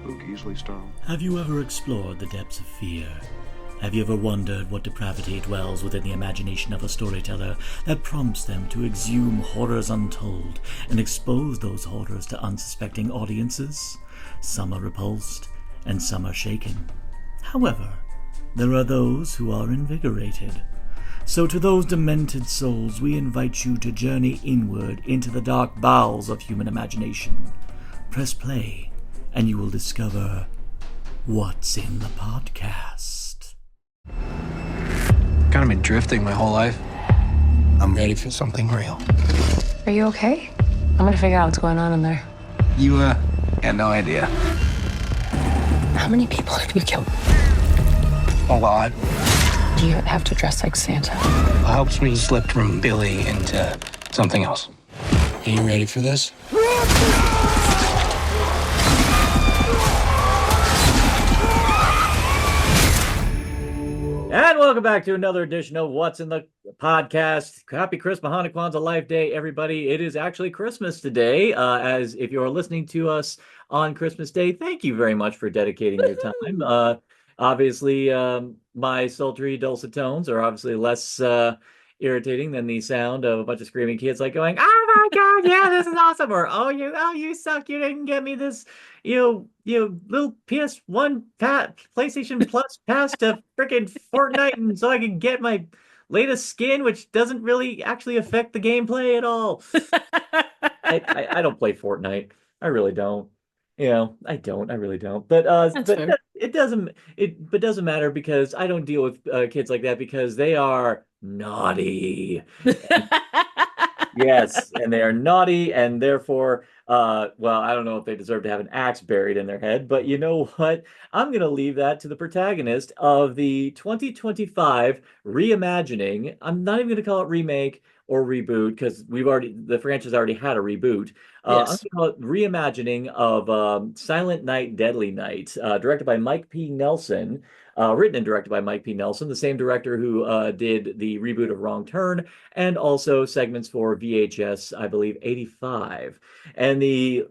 spook easily stung. Have you ever explored the depths of fear? Have you ever wondered what depravity dwells within the imagination of a storyteller that prompts them to exhume horrors untold and expose those horrors to unsuspecting audiences? Some are repulsed, and some are shaken. However, there are those who are invigorated. So to those demented souls, we invite you to journey inward into the dark bowels of human imagination. Press play, and you will discover what's in the podcast. Kind of been drifting my whole life. I'm ready for something real. Are you okay? I'm gonna figure out what's going on in there. You, had no idea. How many people have you killed? A lot. Do you have to dress like Santa? It helps me slip from Billy into something else. Are you ready for this? And welcome back to another edition of What's in the Podcast. Happy Christmas, Hanukkah, Kwanzaa, Life Day, everybody. It is actually Christmas today. As if you're listening to us on Christmas Day, thank you very much for dedicating your time. Obviously, my sultry, dulcet tones are obviously less irritating than the sound of a bunch of screaming kids like going, "Oh my God, yeah, this is awesome!" Or "Oh, you suck! You didn't get me this, you little PS1 PlayStation Plus pass to freaking Fortnite, and so I can get my latest skin, which doesn't really actually affect the gameplay at all." I don't play Fortnite. I really don't. I don't. I really don't. But fair. it doesn't matter because I don't deal with kids like that because they are naughty. Yes, and they are naughty, and therefore, well, I don't know if they deserve to have an axe buried in their head, but you know what? I'm going to leave that to the protagonist of the 2025 reimagining. I'm not even going to call it remake or reboot because the franchise already had a reboot. I'm going Yes. to call it reimagining of Silent Night, Deadly Night, directed by Mike P. Nelson. Written and directed by Mike P. Nelson, the same director who did the reboot of Wrong Turn and also segments for VHS, I believe, 85. And the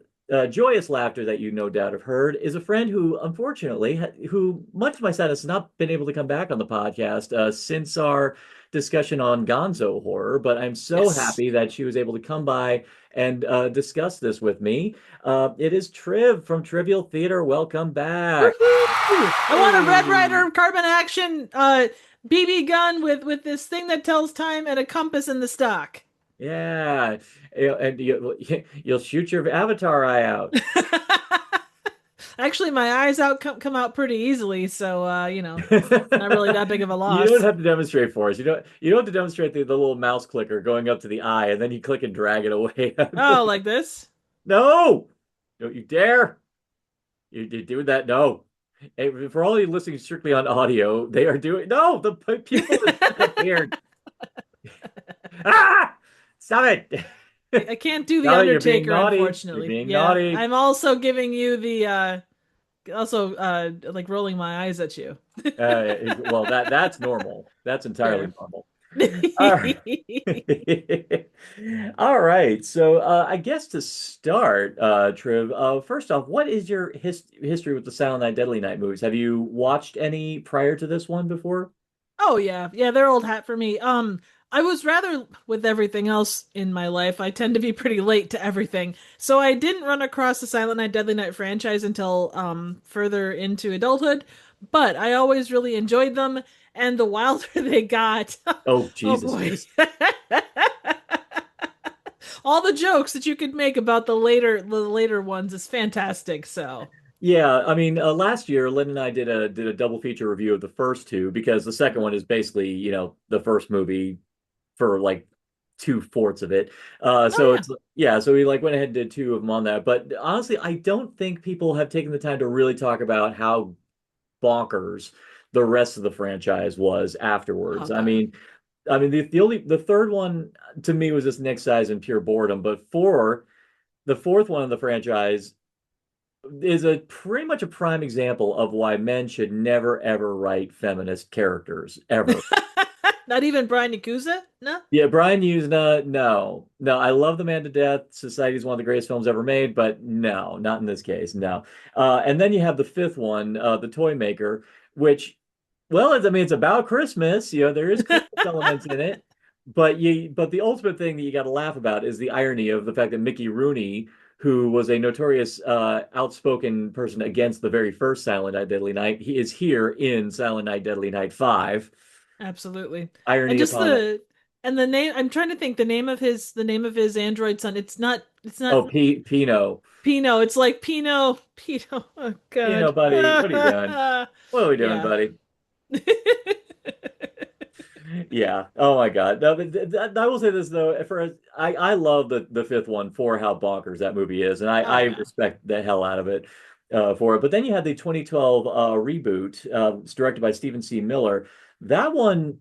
joyous laughter that you no doubt have heard is a friend who, unfortunately, who, much to my sadness, has not been able to come back on the podcast since our discussion on Gonzo horror. But I'm so happy that she was able to come by and discuss this with me. It is Triv from Trivial Theater. Welcome back. I want a Red Ryder carbon action BB gun with this thing that tells time and a compass in the stock. Yeah, and you'll shoot your avatar eye out. Actually, my eyes come out pretty easily, so it's not really that big of a loss. You don't have to demonstrate for us. You don't have to demonstrate the little mouse clicker going up to the eye, and then you click and drag it away. Oh, like this? No! Don't you dare! You're doing that. No. Hey, for all you listening strictly on audio, they are doing the pupil is disappeared. Ah! Stop it! I can't do the No, you're being Undertaker, naughty. unfortunately. You're being Yeah, naughty. I'm also giving you the like rolling my eyes at you. Well, that's normal. That's entirely normal. All right. All right. So I guess to start, Triv, first off, what is your history with the Silent Night, Deadly Night movies? Have you watched any prior to this one before? Oh yeah, they're old hat for me. I was rather with everything else in my life. I tend to be pretty late to everything, so I didn't run across the Silent Night, Deadly Night franchise until further into adulthood. But I always really enjoyed them, and the wilder they got, Oh, Jesus. oh boy, all the jokes that you could make about the later ones is fantastic. So. Yeah, I mean, last year, Lynn and I did a double feature review of the first two because the second one is basically, the first movie for like 2/4 of it. So so we like went ahead and did two of them on that. But honestly, I don't think people have taken the time to really talk about how bonkers the rest of the franchise was afterwards. Oh, The third one to me was just Nick size and pure boredom, but the fourth one of the franchise is a pretty much a prime example of why men should never ever write feminist characters ever. Not even Brian Yakuza? No. Yeah, Brian Usna, no. No, I love The Man to Death. Society is one of the greatest films ever made, but no, not in this case, no. And then you have the fifth one, The Toy Maker, which, well, I mean, it's about Christmas. There is Christmas elements in it, but the ultimate thing that you got to laugh about is the irony of the fact that Mickey Rooney, who was a notorious outspoken person against the very first Silent Night, Deadly Night, he is here in Silent Night, Deadly Night 5. Absolutely. And Irony just upon it. the name, I'm trying to think the name of his android son. It's not Oh, Pino. Pino. It's like Pino. Oh Pino, God. buddy, what are you doing? What are we doing, Yeah. buddy? Yeah. Oh my God. No, but I will say this though, I love the fifth one for how bonkers that movie is, and Oh I yeah. respect the hell out of it for it. But then you had the 2012 reboot, it's directed by Stephen C. Miller. That one,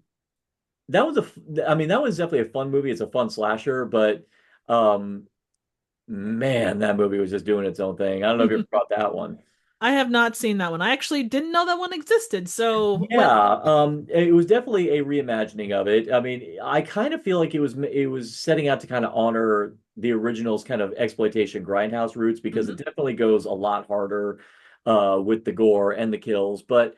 I mean, that was definitely a fun movie. It's a fun slasher, but um, man, that movie was just doing its own thing. I don't know if you ever caught that one. I have not seen that one. I actually didn't know that one existed. So what? Yeah, it was definitely a reimagining of it. I mean, I kind of feel like it was setting out to kind of honor the original's kind of exploitation grindhouse roots because it Mhm. definitely goes a lot harder with the gore and the kills, but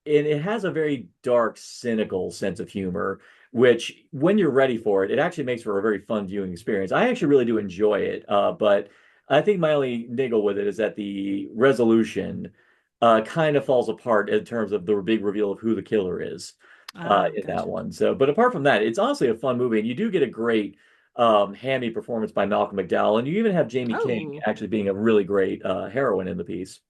it has a very dark, cynical sense of humor, which when you're ready for it, it actually makes for a very fun viewing experience. I actually really do enjoy it, but I think my only niggle with it is that the resolution kind of falls apart in terms of the big reveal of who the killer is Ah, in that gotcha. one. So, but apart from that, it's honestly a fun movie, and you do get a great hammy performance by Malcolm McDowell, and you even have Jamie King Oh, actually being a really great heroine in the piece.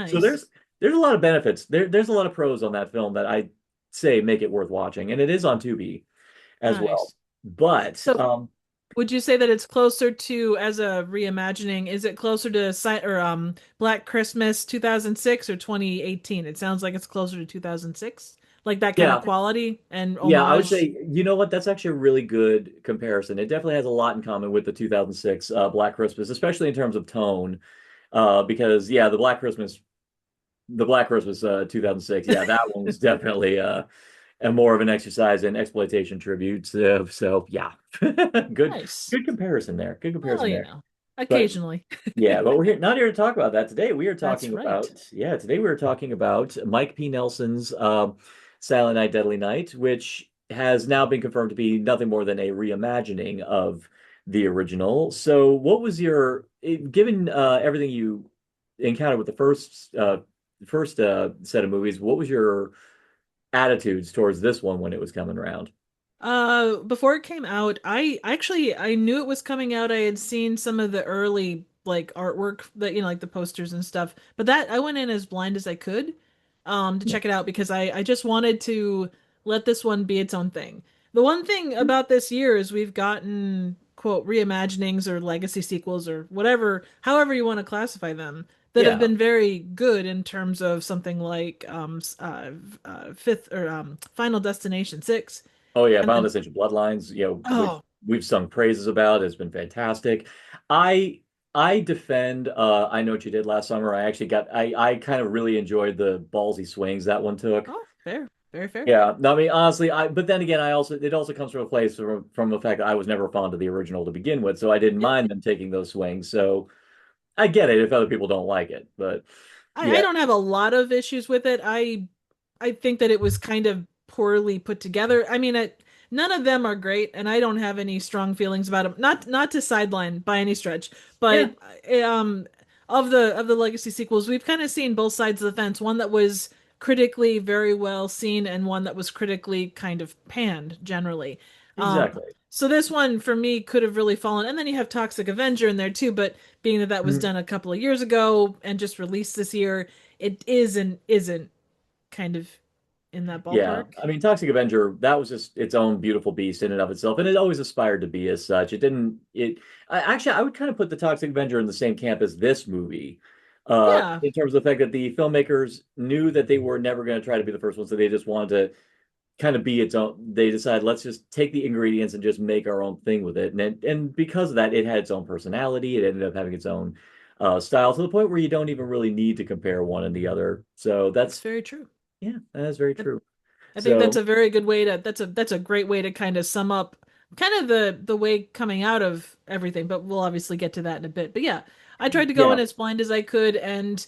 So nice. there's a lot of benefits. There's a lot of pros on that film that I say make it worth watching, and it is on Tubi as well. Nice. But So would you say that it's closer to, as a reimagining, is it closer to Black Christmas 2006 or 2018? It sounds like it's closer to 2006. Like that kind of yeah, quality and yeah, I would homage. say you know what? That's actually a really good comparison. It definitely has a lot in common with the 2006 Black Christmas, especially in terms of tone. Because yeah, the Black Christmas 2006, yeah, that one was definitely and more of an exercise in exploitation tribute. So yeah, good Nice. good comparison there. Good Well, comparison there. But occasionally. yeah, but we're here not here to talk about that today. We are That's talking right. about yeah, today we are talking about Mike P. Nelson's Silent Night, Deadly Night, which has now been confirmed to be nothing more than a reimagining of the original. So, what was given everything you encountered with the first set of movies? What was your attitudes towards this one when it was coming around? Before it came out, I knew it was coming out. I had seen some of the early like artwork that like the posters and stuff. But that I went in as blind as I could, to check it out because I just wanted to let this one be its own thing. The one thing about this year is we've gotten quote reimaginings or legacy sequels or whatever, however you want to classify them, that have Yeah. been very good in terms of something like fifth or Final Destination 6. Oh yeah, And Final then, Destination Bloodlines, which oh, we've sung praises about, has been fantastic. I I defend I Know What You Did Last Summer. I kind of really enjoyed the ballsy swings that one took. oh, fair, very fair. Yeah, no, I mean honestly, but then again, it also comes from a place from the fact that I was never fond of the original to begin with, so I didn't Yeah, mind them taking those swings. So I get it if other people don't like it, but I yeah, don't have a lot of issues with it. I think that it was kind of poorly put together. I mean, none of them are great, and I don't have any strong feelings about them. Not to sideline by any stretch, yeah, but um, of the legacy sequels, we've kind of seen both sides of the fence. One that was critically very well seen, and one that was critically kind of panned generally. exactly. So this one for me could have really fallen. And then you have Toxic Avenger in there too, but being that that was Mm, done a couple of years ago and just released this year, it is and isn't kind of in that Yeah, ballpark. I mean, Toxic Avenger, that was just its own beautiful beast in and of itself, and it always aspired to be as such. It didn't. Actually, I would kind of put the Toxic Avenger in the same camp as this movie, Yeah, in terms of the fact that the filmmakers knew that they were never going to try to be the first one, so they just wanted to kind of be its own. They decided, let's just take the ingredients and just make our own thing with it, and because of that, it had its own personality. It ended up having its own style to the point where you don't even really need to compare one and the other. So that's that's very true. yeah, that is very Yep. true. I think that's So a very good way to that's a great way to kind of sum up kind of the way coming out of everything, but we'll obviously get to that in a bit. But yeah, I tried to go yeah, in as blind as I could, and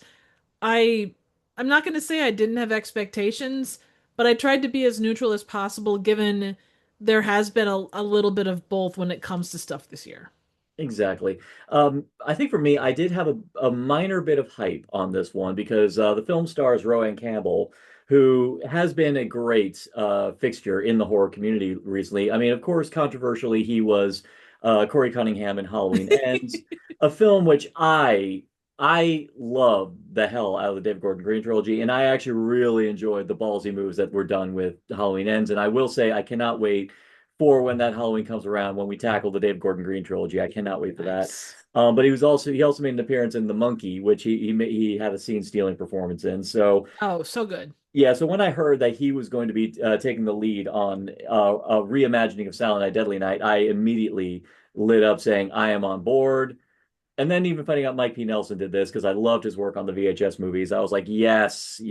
I I'm not going to say I didn't have expectations, but I tried to be as neutral as possible given there has been a little bit of both when it comes to stuff this year. exactly. I think for me, I did have a minor bit of hype on this one because the film stars Rowan Campbell, who has been a great fixture in the horror community recently. I mean, of course, controversially, he was Corey Cunningham in Halloween Ends, a film which I love the hell out of the David Gordon Green trilogy, and I actually really enjoyed the ballsy moves that were done with Halloween Ends. And I will say, I cannot wait for when that Halloween comes around when we tackle the David Gordon Green trilogy. I cannot wait for that. Nice. But he also made an appearance in The Monkey, which he had a scene stealing performance in. So Oh, so good. yeah, so when I heard that he was going to be taking the lead on a reimagining of Silent Night, Deadly Night, I immediately lit up saying I am on board. And then even finding out Mike P. Nelson did this because I loved his work on the VHS movies. I was like, yes,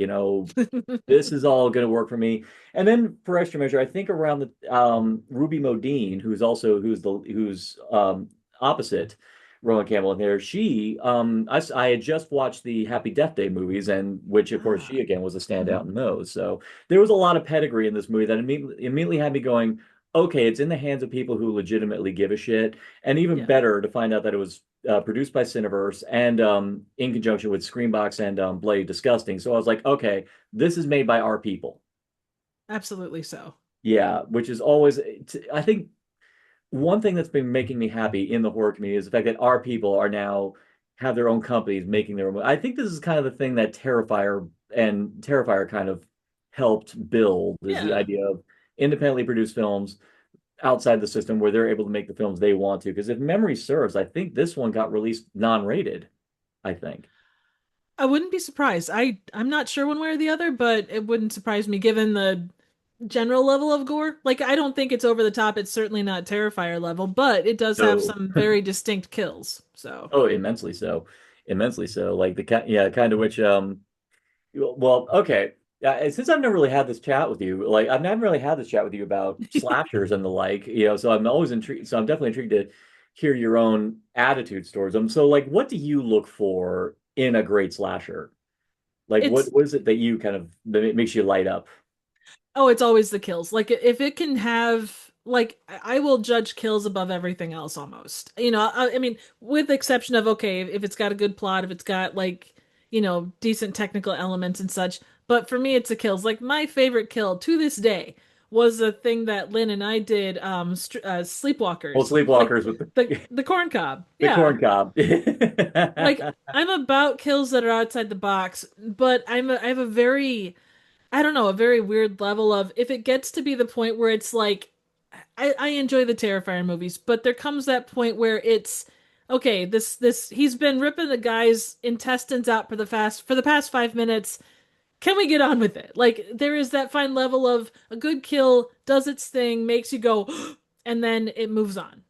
this is all going to work for me. And then for extra measure, I think around the Ruby Modine, who's opposite Rowan Campbell in there. I had just watched the Happy Death Day movies, and which of course Ah, she again was a standout in those. So there was a lot of pedigree in this movie that immediately had me going, okay, it's in the hands of people who legitimately give a shit. And even yeah, better to find out that it was produced by Cineverse and in conjunction with Screambox and Bloody Disgusting. So I was like, okay, this is made by our people. absolutely so. Yeah, which is always, I think, one thing that's been making me happy in the horror community is the fact that our people are now have their own companies making their own. I think this is kind of the thing that Terrifier kind of helped build is the Yeah. idea of independently produced films outside the system where they're able to make the films they want to. Because if memory serves, I think this one got released non-rated, I think. I wouldn't be surprised. I'm not sure one way or the other, but it wouldn't surprise me given the general level of gore. Like I don't think it's over the top. It's certainly not Terrifier level, but it does have So, some very distinct kills. So oh, immensely so. Immensely so. Like yeah, kind of which well, okay. Since I've never really had this chat with you, like I've never really had this chat with you about slashers and the like, so I'm always intrigued. So I'm definitely intrigued to hear your own attitude towards them. So, like, what do you look for in a great slasher? Like, it's what is it that you kind of that makes you light up? oh, it's always the kills. Like if it can have like I will judge kills above everything else almost. I mean, with the exception of okay, if it's got a good plot, if it's got like, decent technical elements and such. But for me, it's the kills. Like my favorite kill to this day was a thing that Lynn and I did, Well, Sleepwalkers, like Sleepwalkers with the corn cob. the Yeah, corn cob. like I'm about kills that are outside the box, but I have a very I don't know, a very weird level of if it gets to be the point where it's like I enjoy the Terrifier movies, but there comes that point where it's okay, this he's been ripping the guy's intestines out for the past 5 minutes. Can we get on with it? Like there is that fine level of a good kill does its thing, makes you go, and then it moves on,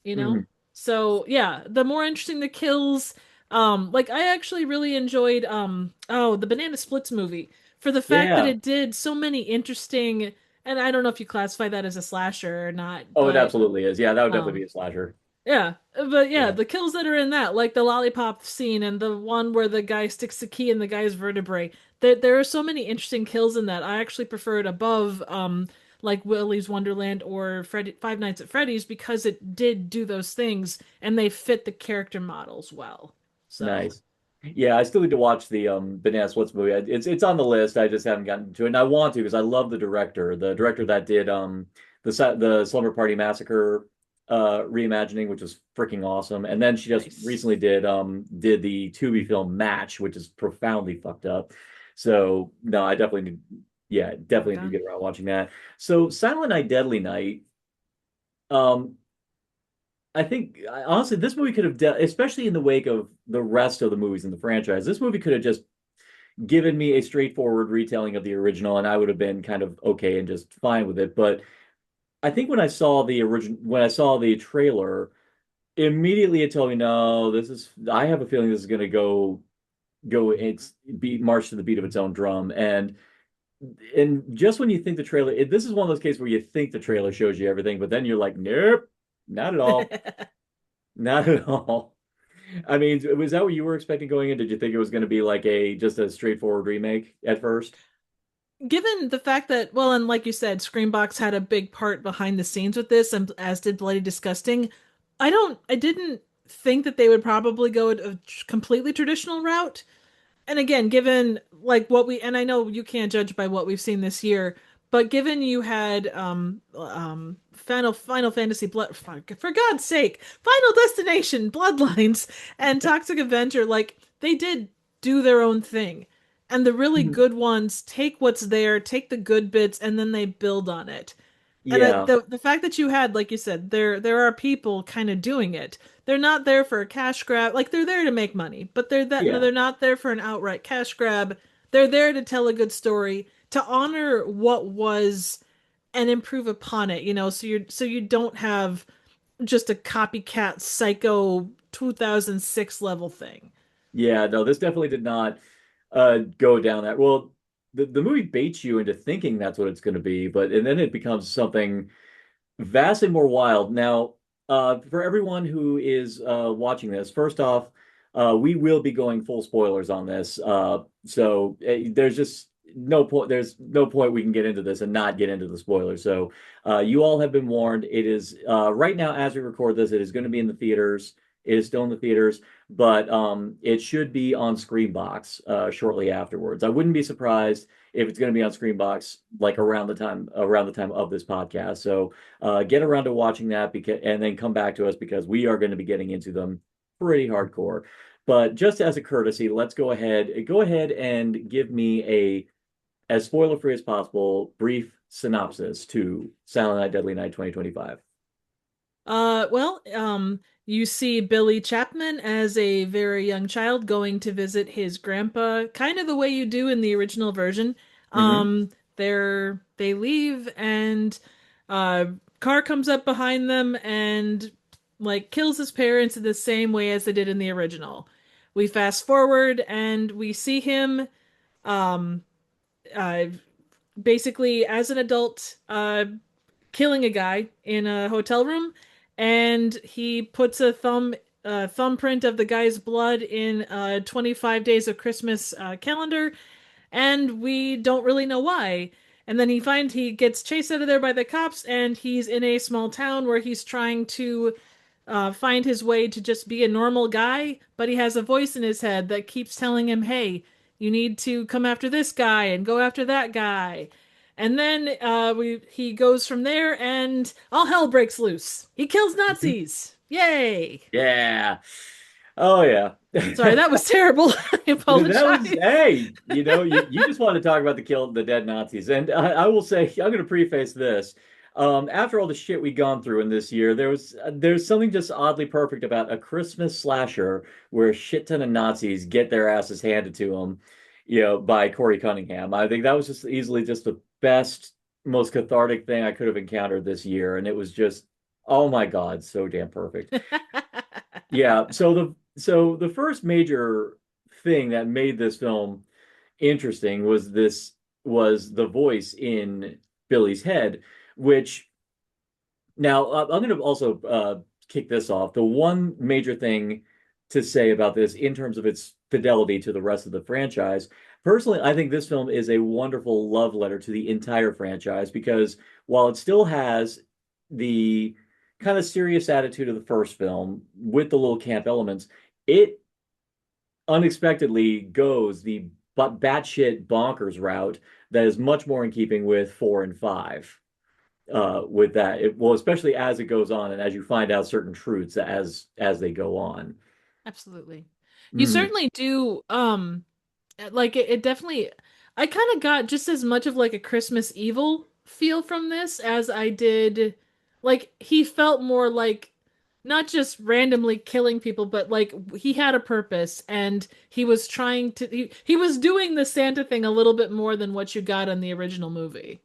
you know? Mhm. So yeah, the more interesting the kills, like I actually really enjoyed the Banana Splits movie for the fact that Yeah. it did so many interesting, and I don't know if you classify that as a slasher or not, Oh, it but absolutely is. Yeah, that would definitely be um a slasher. yeah, but yeah, Yeah. the kills that are in that, like the lollipop scene and the one where the guy sticks the key in the guy's vertebrae, there are so many interesting kills in that. I actually prefer it above like Willy's Wonderland or Five Nights at Freddy's because it did do those things and they fit the character models well. So, Nice. Yeah, I still need to watch the Banana Splits movie. It's on the list. I just haven't gotten to it, and I want to because I love the director that did the Slumber Party Massacre reimagining, which was freaking awesome. And then she just nice. recently did the Tubi film Match, which is profoundly fucked up. So no, I definitely need, yeah, definitely Right need to on. get around watching that. So Silent Night, Deadly Night. Um, I think honestly, this movie could have, especially in the wake of the rest of the movies in the franchise, this movie could have just given me a straightforward retelling of the original, and I would have been kind of okay and just fine with it. But I think when I saw the trailer, immediately it told me, no, this is. I have a feeling this is going to go. It's beat march to the beat of its own drum, and and just when you think the trailer, this is one of those cases where you think the trailer shows you everything, but then you're like, nope, not at all. Not at all. I mean, was that what you were expecting going in? Did you think it was going to be like a just a straightforward remake at first? Given the fact that, well, and like you said, Screambox had a big part behind the scenes with this, and as did Bloody Disgusting, I didn't think that they would probably go a completely traditional route. And again, given like what we, and I know you can't judge by what we've seen this year, but given you had Final Fantasy Blood, for God's sake, Final Destination, Bloodlines, and Toxic Avenger, like they did do their own thing. And the really Mhm. good ones take what's there, take the good bits, and then they build on it. And Yeah, the fact that you had, like you said, there are people kind of doing it. They're not there for a cash grab. Like they're there to make money, but yeah, they're not there for an outright cash grab. They're there to tell a good story, to honor what was and improve upon it, so you don't have just a copycat psycho 2006 level thing. yeah. No, this definitely did not go down that. Well, the movie baits you into thinking that's what it's going to be, but and then it becomes something vastly more wild. Now, for everyone who is watching this, first off, we will be going full spoilers on this. So there's just no point. There's no point we can get into this and not get into the spoilers. So you all have been warned. It is right now as we record this, it is going to be in the theaters. It is still in the theaters, but it should be on Screenbox shortly afterwards. I wouldn't be surprised if it's going to be on Screenbox like around the time of this podcast. So get around to watching that because and then come back to us because we are going to be getting into them pretty hardcore. But just as a courtesy, let's go ahead and give me a as spoiler free as possible brief synopsis to Silent Night Deadly Night 2025. You see Billy Chapman as a very young child going to visit his grandpa, kind of the way you do in the original version. Hmm. They leave and uh car comes up behind them and like kills his parents in the same way as they did in the original. We fast forward and we see him um uh basically as an adult killing a guy in a hotel room, and he puts a thumbprint of the guy's blood in 25 Days of Christmas calendar, and we don't really know why. And then he gets chased out of there by the cops, and he's in a small town where he's trying to find his way to just be a normal guy, but he has a voice in his head that keeps telling him, "Hey, you need to come after this guy and go after that guy." And then we he goes from there, and all hell breaks loose. He kills Nazis. Yay! Yeah. Oh yeah. Sorry, that was terrible. I That was, apologize. hey, you just want to talk about the dead Nazis. And I will say, I'm going to preface this. After all the shit we've gone through in this year, there's something just oddly perfect about a Christmas slasher where a shit ton of Nazis get their asses handed to them, by Corey Cunningham. I think that was just easily just the best, most cathartic thing I could have encountered this year. And it was just, oh my God, so damn perfect. Yeah, so the first major thing that made this film interesting was the voice in Billy's head, which now I'm going to also kick this off. The one major thing to say about this in terms of its fidelity to the rest of the franchise, personally, I think this film is a wonderful love letter to the entire franchise because while it still has the kind of serious attitude of the first film with the little camp elements, it unexpectedly goes the but batshit bonkers route that is much more in keeping with four and five. With that, well, especially as it goes on and as you find out certain truths as they go on. Absolutely. You Mm, certainly do. Like it definitely. I kind of got just as much of like a Christmas Evil feel from this as I did. Like he felt more like not just randomly killing people, but like he had a purpose and he was trying to. He was doing the Santa thing a little bit more than what you got in the original movie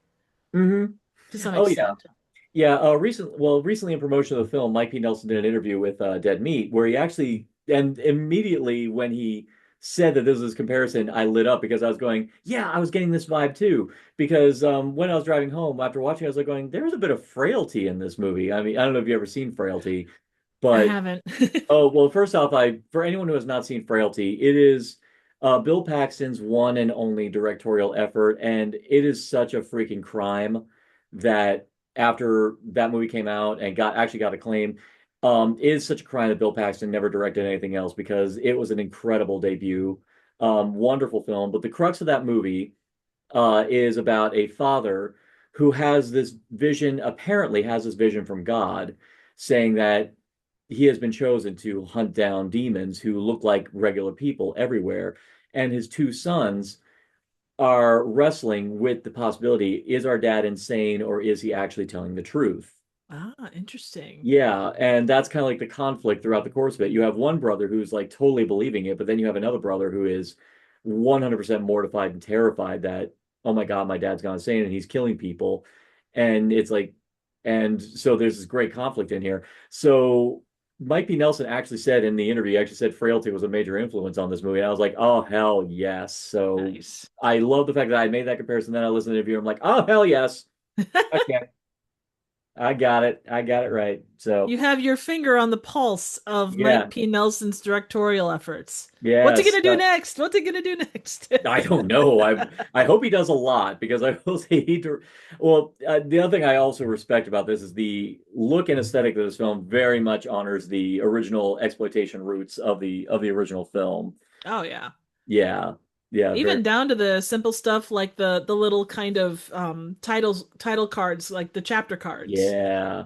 hmm. to some Oh yeah, extent. yeah. Recently in promotion of the film, Mike P. Nelson did an interview with Dead Meat where he actually and immediately when he said that this was comparison, I lit up because I was going, yeah, I was getting this vibe too. Because when I was driving home after watching, I was like going, there's a bit of frailty in this movie. I mean, I don't know if you ever seen Frailty, I but haven't. oh, well, first off, I for anyone who has not seen Frailty, it is Bill Paxton's one and only directorial effort, and it is such a freaking crime that after that movie came out and got acclaim, it is such a crime that Bill Paxton never directed anything else because it was an incredible debut, wonderful film. But the crux of that movie is about a father who has this vision, apparently has this vision from God, saying that he has been chosen to hunt down demons who look like regular people everywhere. And his two sons are wrestling with the possibility, is our dad insane or is he actually telling the truth? Ah, interesting. Yeah, and that's kind of like the conflict throughout the course of it. You have one brother who's like totally believing it, but then you have another brother who is 100% mortified and terrified that, oh my God, my dad's gone insane and he's killing people. And it's like, and so there's this great conflict in here. So Mike P. Nelson actually said in the interview, he actually said Frailty was a major influence on this movie. And I was like, oh, hell yes. So Nice. I love the fact that I made that comparison. Then I listened to the interview. I'm like, oh, hell yes. Okay. I got it. I got it right. So You have your finger on the pulse of yeah, Mike P. Nelson's directorial efforts. What's he yes. gonna do next? What's he gonna do next? I don't know. I hope he does a lot because I will say well, the other thing I also respect about this is the look and aesthetic of this film very much honors the original exploitation roots of the original film. Oh yeah. Yeah. Yeah, very. Even down to the simple stuff like the little kind of title cards, like the chapter cards. Yeah.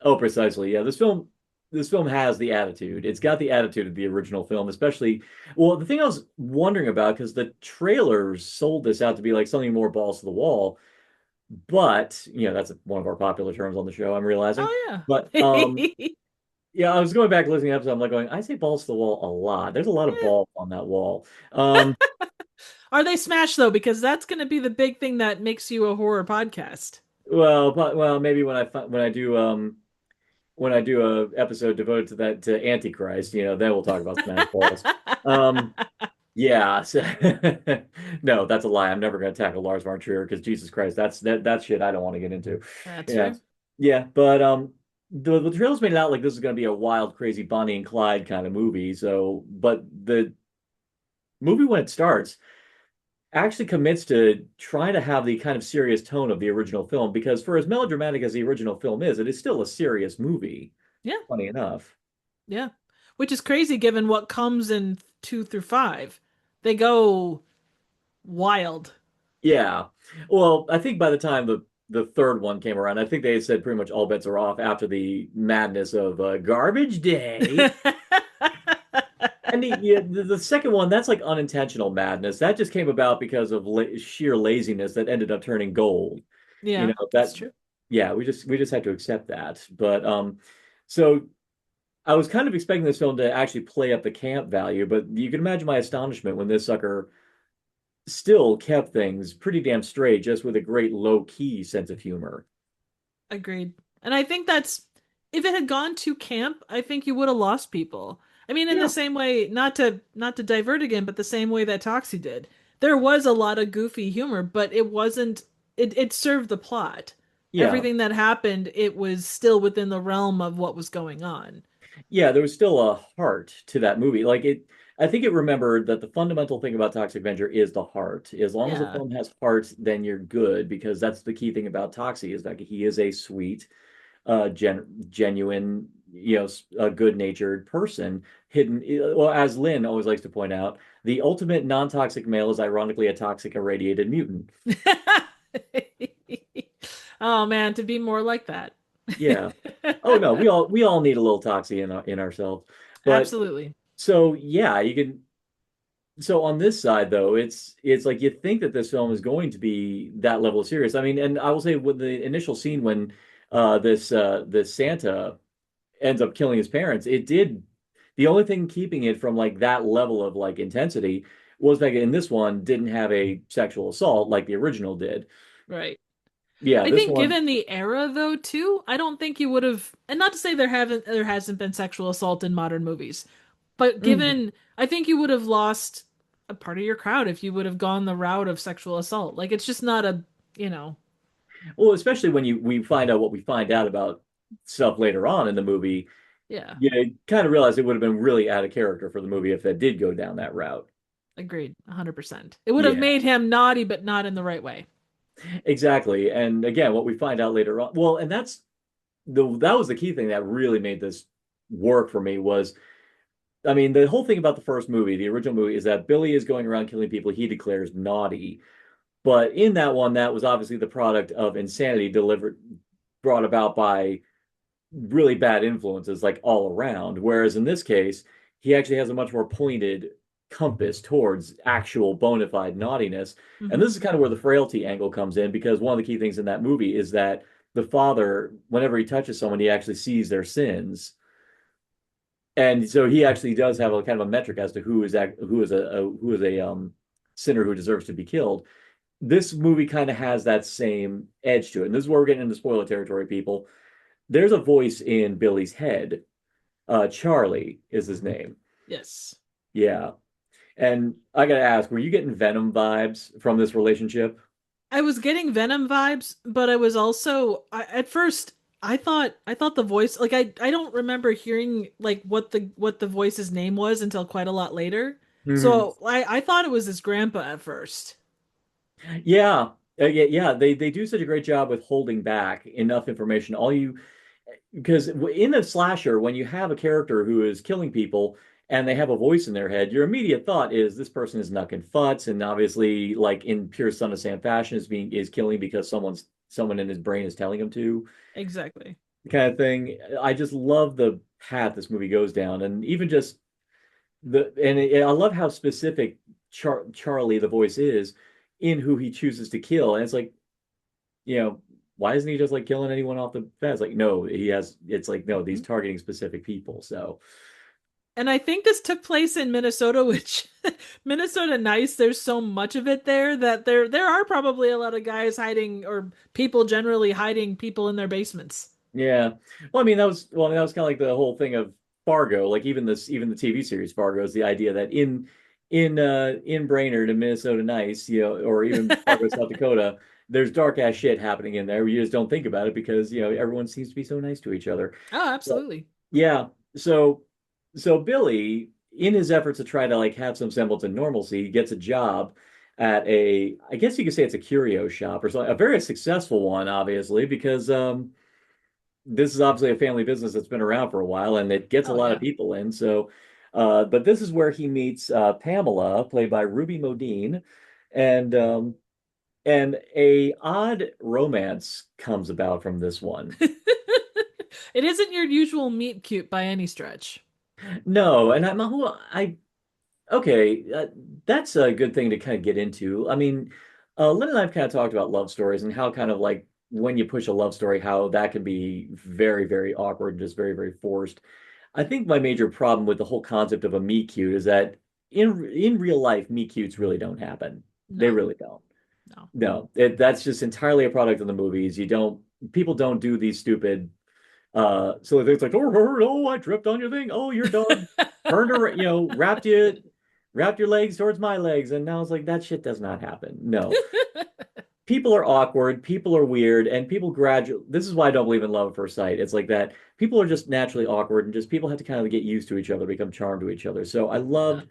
Oh, precisely. Yeah, this film has the attitude. It's got the attitude of the original film, especially well, the thing I was wondering about because the trailers sold this out to be like something more balls to the wall, but that's one of our popular terms on the show, I'm realizing. Oh But yeah. yeah, I was going back listening to the episode, I'm like going, I say balls to the wall a lot. There's a lot of Yeah. balls on that wall. Um, Are they smashed though? Because that's going to be the big thing that makes you a horror podcast. well, maybe when I do a episode devoted to that to Antichrist, then we'll talk about Smash Balls. Um, yeah, so, no, that's a lie. I'm never going to tackle Lars von Trier because Jesus Christ, that shit I don't want to get into. That's Yeah, fair. yeah, but the trailers made it out like this is going to be a wild, crazy Bonnie and Clyde kind of movie. So, but the movie when it starts actually commits to trying to have the kind of serious tone of the original film because for as melodramatic as the original film is, it is still a serious movie. Yeah. Funny enough. Yeah. Which is crazy given what comes in 2 through 5. They go wild. Yeah. Well, I think by the time the third one came around, I think they had said pretty much all bets are off after the madness of Garbage Day. And the second one, that's like unintentional madness. That just came about because of sheer laziness that ended up turning gold. Yeah, that's That true. yeah, we just had to accept that. But so I was kind of expecting this film to actually play up the camp value, but you can imagine my astonishment when this sucker still kept things pretty damn straight, just with a great low key sense of humor. Agreed. And I think that's if it had gone to camp, I think you would have lost people. I mean, in the Yeah, same way, not to divert again, but the same way that Toxie did. There was a lot of goofy humor, but it wasn't it served the plot. yeah, Everything that happened, it was still within the realm of what was going on. yeah. There was still a heart to that movie. Like it, I think it remembered that the fundamental thing about Toxic Avenger is the heart. As long as a Yeah. film has heart, then you're good because that's the key thing about Toxie is that he is a sweet, genuine, a good-natured person. Hidden, well, as Lynn always likes to point out, the ultimate non-toxic male is ironically a toxic irradiated mutant. Oh man, to be more like that. Yeah. Oh no, we all need a little toxie in ourselves. But Absolutely. so yeah, you can. So on this side though, it's like you think that this film is going to be that level of serious. I mean, and I will say with the initial scene when this Santa ends up killing his parents, it did the only thing keeping it from like that level of like intensity was that in this one didn't have a sexual assault like the original did. Right. Yeah, I this think one, given the era though too, I don't think you would have and not to say there hasn't been sexual assault in modern movies, But Mhm. given, I think you would have lost a part of your crowd if you would have gone the route of sexual assault. Like it's just not a, you know, Well, especially when we find out what we find out about stuff later on in the movie, yeah, you kind of realize it would have been really out of character for the movie if that did go down that route. agreed, 100%. It would have Yeah, made him naughty, but not in the right way. exactly. And again, what we find out later on, well, and that was the key thing that really made this work for me was, I mean, the whole thing about the first movie, the original movie, is that Billy is going around killing people he declares naughty. But in that one, that was obviously the product of insanity brought about by really bad influences like all around. Whereas in this case, he actually has a much more pointed compass towards actual bona fide naughtiness. And Hmm. this is kind of where the frailty angle comes in because one of the key things in that movie is that the father, whenever he touches someone, he actually sees their sins. And so he actually does have a kind of a metric as to who is a sinner who deserves to be killed. This movie kind of has that same edge to it. And this is where we're getting into spoiler territory, people. There's a voice in Billy's head. Charlie is his name. Yes. Yeah. And I gotta ask, were you getting Venom vibes from this relationship? I was getting Venom vibes, but I was also at first I thought the voice like I don't remember hearing like what the voice's name was until quite a lot later. Hmm. So I thought it was his grandpa at first. Yeah. Yeah. They do such a great job with holding back enough information. Because in a slasher, when you have a character who is killing people and they have a voice in their head, your immediate thought is this person is knucking futz, and obviously, like in pure Son of Sam fashion, is killing because someone in his brain is telling him to, Exactly. kind of thing. I just love the path this movie goes down, and even just I love how specific Charlie the voice is in who he chooses to kill, and it's like, you know, why isn't he just like killing anyone off the bat? It's like, no, it's like, no, he's Mhm. targeting specific people. So, And I think this took place in Minnesota, which Minnesota nice, there's so much of it there that there are probably a lot of guys hiding or people generally hiding people in their basements. yeah. Well, I mean, that was kind of like the whole thing of Fargo. Like even the TV series Fargo is the idea that in Brainerd and Minnesota nice, or even Fargo, South Dakota, there's dark ass shit happening in there. You just don't think about it because, everyone seems to be so nice to each other. Oh, Well, absolutely. yeah. So so Billy, in his efforts to try to like have some semblance of normalcy, gets a job at I guess you could say it's a curio shop or something, a very successful one, obviously, because this is obviously a family business that's been around for a while and it gets a Oh lot of yeah. people in. So, but this is where he meets Pamela, played by Ruby Modine, and a odd romance comes about from this one. It isn't your usual meet cute by any stretch. No, and I okay, that's a good thing to kind of get into. I mean, Lynn and I've kind of talked about love stories and how kind of like when you push a love story, how that can be very, very awkward and just very, very forced. I think my major problem with the whole concept of a meet cute is that in real life, meet cutes really don't happen. They No, really don't. no. No, that's just entirely a product of the movies. People don't do these stupid so it's like, oh, I tripped on your thing. Oh, your dog turned around, wrapped your legs towards my legs. And now it's like, that shit does not happen. No. People are awkward, people are weird, and people gradually, this is why I don't believe in love at first sight. It's like that people are just naturally awkward and just people have to kind of get used to each other, become charmed to each other. So I Yeah. loved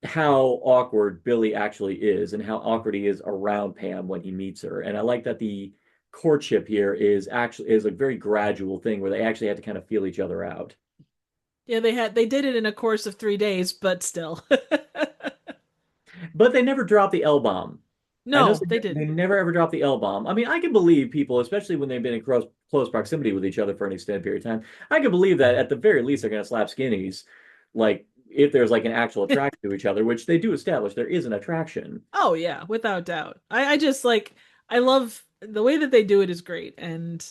how awkward Billy actually is and how awkward he is around Pam when he meets her. And I like that the courtship here is a very gradual thing where they actually had to kind of feel each other out. Yeah, they did it in a course of 3 days, but still. But they never dropped the L bomb. I know No, they they didn't. never ever dropped the L bomb. I mean, I can believe people, especially when they've been in close proximity with each other for an extended period of time. I can believe that at the very least they're going to slap skinnies, like if there's like an actual attraction to each other, which they do establish there is an attraction. Oh yeah, without doubt. I just like I love the way that they do it is great. And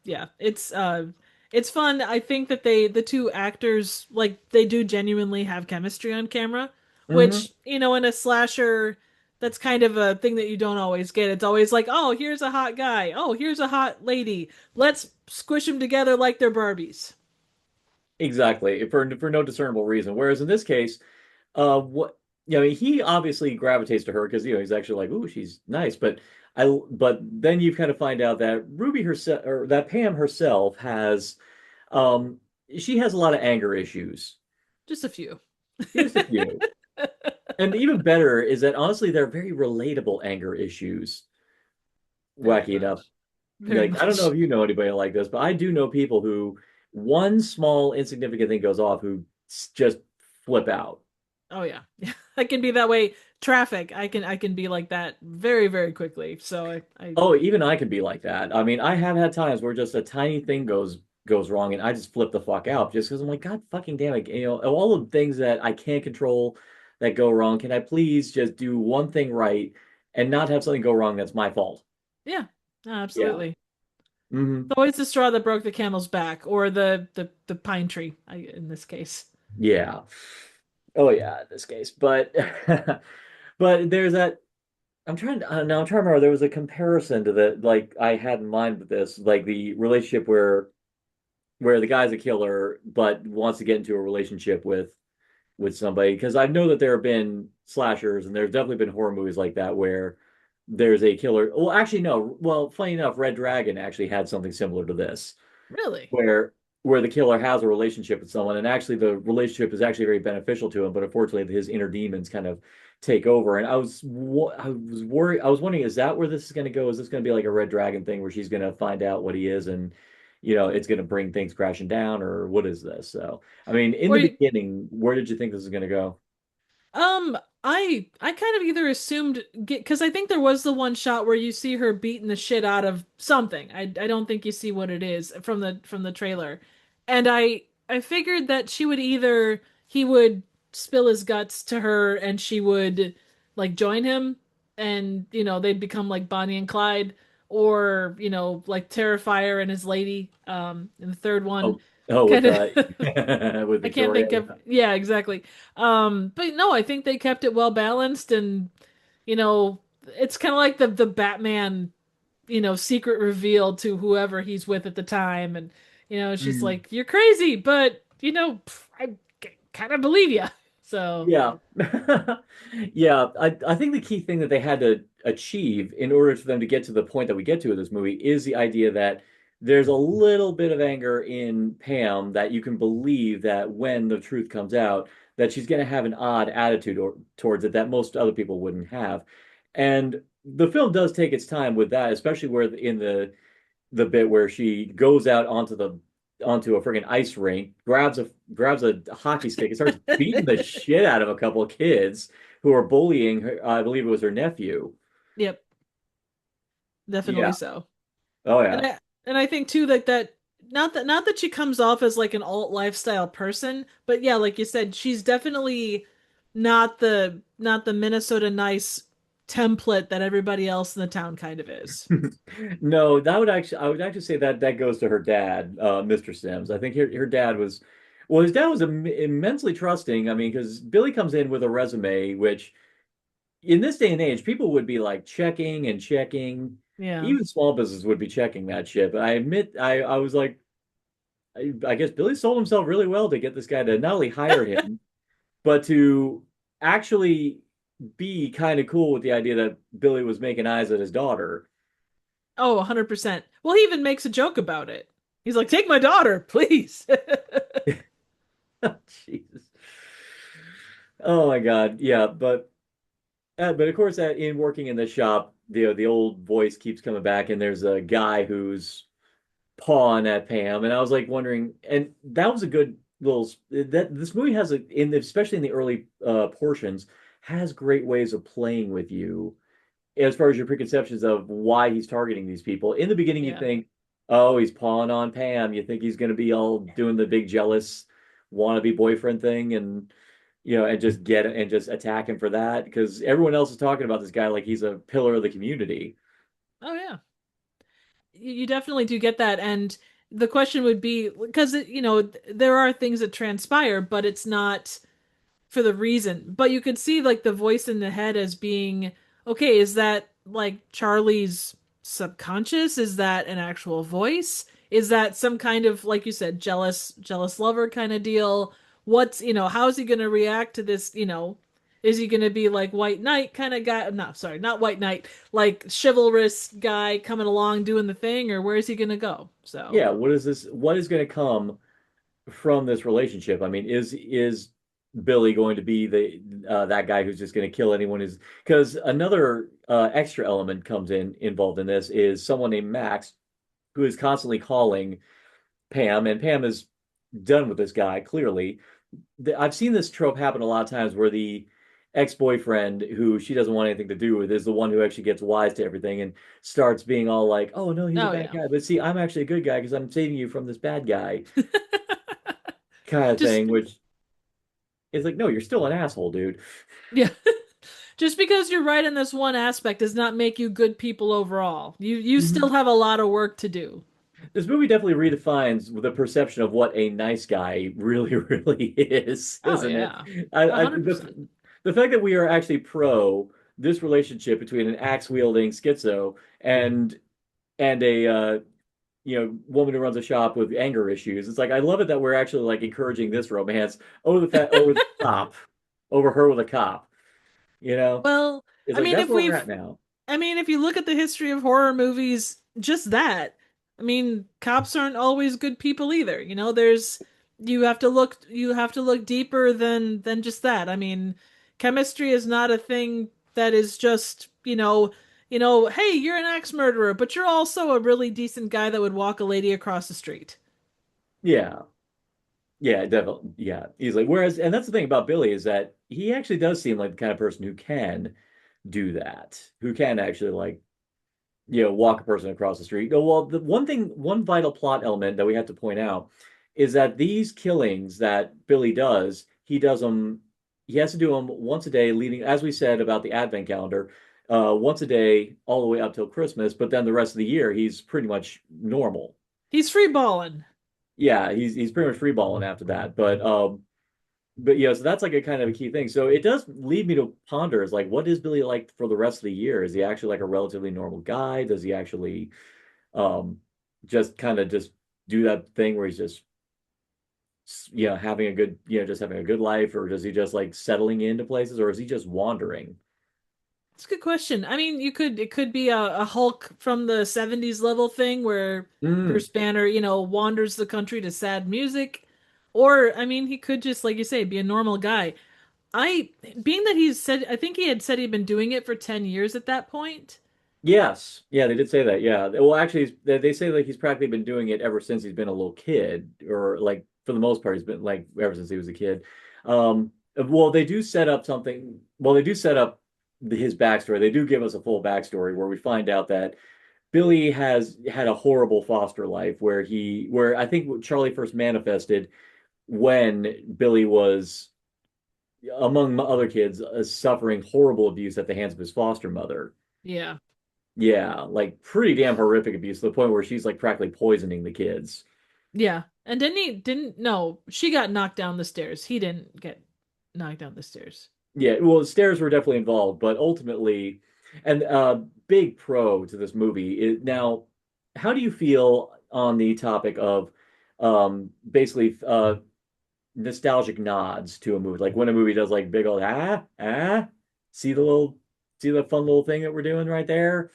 yeah, it's fun. I think that the two actors like they do genuinely have chemistry on camera, Hmm. which, in a slasher that's kind of a thing that you don't always get. It's always like, "Oh, here's a hot guy. Oh, here's a hot lady. Let's squish them together like they're Barbies." exactly for no discernible reason. Whereas in this case, what I mean, he obviously gravitates to her because he's actually like, ooh, she's nice. But then you kind of find out that Ruby herself or that Pam herself has um she has a lot of anger issues. Just a few. Just a few. And even better is that honestly, they're very relatable anger issues. Very Wacky enough. much. Very Like, I don't know much. if you know anybody like this, but I do know people who one small insignificant thing goes off who just flip out. Oh yeah. I can be that way. Traffic. I can be like that very, very quickly. So I Oh, even I can be like that. I mean, I have had times where just a tiny thing goes wrong and I just flip the fuck out just because I'm like, God fucking damn it. Of all the things that I can't control that go wrong, can I please just do one thing right and not have something go wrong that's my fault? yeah, Yeah. absolutely. Hmm. It's always the straw that broke the camel's back, or the pine tree, in this case. Yeah. Oh yeah, in this case. But but there's that I'm trying to now I'm trying to remember there was a comparison to the like I had in mind with this, like the relationship where the guy's a killer but wants to get into a relationship with somebody because I know that there have been slashers and there's definitely been horror movies like that where there's a killer. Well, actually no. Well, funny enough, Red Dragon actually had something similar to this Really? where the killer has a relationship with someone and actually the relationship is actually very beneficial to him, but unfortunately his inner demons kind of take over. And I was worried. I was wondering, is that where this is going to go? Is this going to be like a Red Dragon thing where she's going to find out what he is and it's going to bring things crashing down, or what is this? So, I mean, in Or the beginning, where did you think this was going to go? Um, I kind of either assumed because I think there was the one shot where you see her beating the shit out of something. I don't think you see what it is from the trailer. And I figured that she would either he would spill his guts to her and she would like join him and they'd become like Bonnie and Clyde, or like Terrifier and his lady in the third one, Oh, oh, kind with of. with I can't Victoria. think of, yeah, exactly. But no, I think they kept it well balanced, and you know, it's kind of like the Batman, secret reveal to whoever he's with at the time, and she's Mm. like, "You're crazy, but I kind of believe you." So Yeah. Yeah. I think the key thing that they had to achieve in order for them to get to the point that we get to in this movie is the idea that there's a little bit of anger in Pam that you can believe that when the truth comes out, that she's going to have an odd attitude towards it that most other people wouldn't have. And the film does take its time with that, especially where in the bit where she goes out onto a freaking ice rink, grabs a hockey stick and starts beating the shit out of a couple of kids who are bullying her. I believe it was her nephew. yep, definitely Yeah. so. Oh And yeah. I think too that not that she comes off as like an alt lifestyle person, but yeah, like you said, she's definitely not the Minnesota nice template that everybody else in the town kind of is. No, I would actually say that that goes to her dad, Mr. Sims. I think her dad was well, his dad was immensely trusting. I mean, because Billy comes in with a resume, which in this day and age, people would be like checking and checking. Yeah. Even small business would be checking that shit. But I admit, I was like, I guess Billy sold himself really well to get this guy to not only hire him, but to actually be kind of cool with the idea that Billy was making eyes at his daughter. Oh, 100%. Well, he even makes a joke about it. He's like, "Take my daughter, please." Jesus. Oh my God. Yeah, but of course, in working in the shop, the old voice keeps coming back, and there's a guy who's pawing at Pam, and I was like wondering, and that was a good little that this movie has especially in the early portions has great ways of playing with you as far as your preconceptions of why he's targeting these people. In the beginning, you Yeah. think, oh, he's pawing on Pam. You think he's going to be all doing the big jealous wannabe boyfriend thing, and and just attack him for that because everyone else is talking about this guy like he's a pillar of the community. Oh yeah. You definitely do get that, and the question would be because there are things that transpire, but it's not for the reason. But you could see like the voice in the head as being, okay, is that like Charlie's subconscious? Is that an actual voice? Is that some kind of, like you said, jealous lover kind of deal? What's, how is he going to react to this, is he going to be like White Knight kind of guy? No, sorry, not White Knight, like chivalrous guy coming along doing the thing, or where is he going to go? So, Yeah, what is going to come from this relationship? I mean, is Billy going to be the that guy who's just going to kill anyone who's because another extra element comes involved in this is someone named Max who is constantly calling Pam, and Pam is done with this guy clearly. I've seen this trope happen a lot of times where the ex-boyfriend who she doesn't want anything to do with is the one who actually gets wise to everything and starts being all like, "Oh no, he's a oh bad yeah. guy, but see, I'm actually a good guy because I'm saving you from this bad guy," kind of Just thing, which is like, no, you're still an asshole, dude. yeah. Just because you're right in this one aspect does not make you good people overall. You still Mhm. have a lot of work to do. This movie definitely redefines the perception of what a nice guy really, really is, Oh isn't it? yeah. I, 100%. the fact that we are actually pro this relationship between an axe wielding schizo and a woman who runs a shop with anger issues. It's like I love it that we're actually like encouraging this romance over the cop, over her with a cop. You know, Well, it's I like mean, that's where we're at now. if you look at the history of horror movies, just that. I mean, cops aren't always good people either. You have to look deeper than just that. I mean, chemistry is not a thing that is just, hey, you're an axe murderer, but you're also a really decent guy that would walk a lady across the street. Yeah, yeah, definitely. Yeah, easily. Whereas, and that's the thing about Billy is that he actually does seem like the kind of person who can do that, who can actually like walk a person across the street. Oh, well, the one vital plot element that we have to point out is that these killings that Billy does, he has to do them once a day, leading, as we said about the Advent calendar, once a day all the way up till Christmas. But then the rest of the year, he's pretty much normal. He's free balling. Yeah, he's pretty much free balling after that. But yeah, so that's like a kind of a key thing. So it does lead me to ponder is like, what is Billy like for the rest of the year? Is he actually like a relatively normal guy? Does he actually um just kind of just do that thing where he's just having a good just having a good life, or does he just like settling into places, or is he just wandering? It's a good question. I mean, it could be a Hulk from the 70s level thing where Mm, Bruce Banner, wanders the country to sad music. Or, I mean, he could just, like you say, be a normal guy. I being that I think he had said he'd been doing it for 10 years at that point. yes, yeah, they did say that. Yeah, well, actually, they say like he's practically been doing it ever since he's been a little kid, or like for the most part, he's been like ever since he was a kid. Well, they do set up something. Well, they do set up his backstory. They do give us a full backstory where we find out that Billy has had a horrible foster life where I think Charlie first manifested when Billy was, among other kids, suffering horrible abuse at the hands of his foster mother. Yeah. Yeah, like pretty damn horrific abuse to the point where she's like practically poisoning the kids. Yeah. And didn't no, she got knocked down the stairs. He didn't get knocked down the stairs. Yeah, well, the stairs were definitely involved, but ultimately, and big pro to this movie is now, how do you feel on the topic of basically nostalgic nods to a movie? Like when a movie does like big old see the little see the fun little thing that we're doing right there?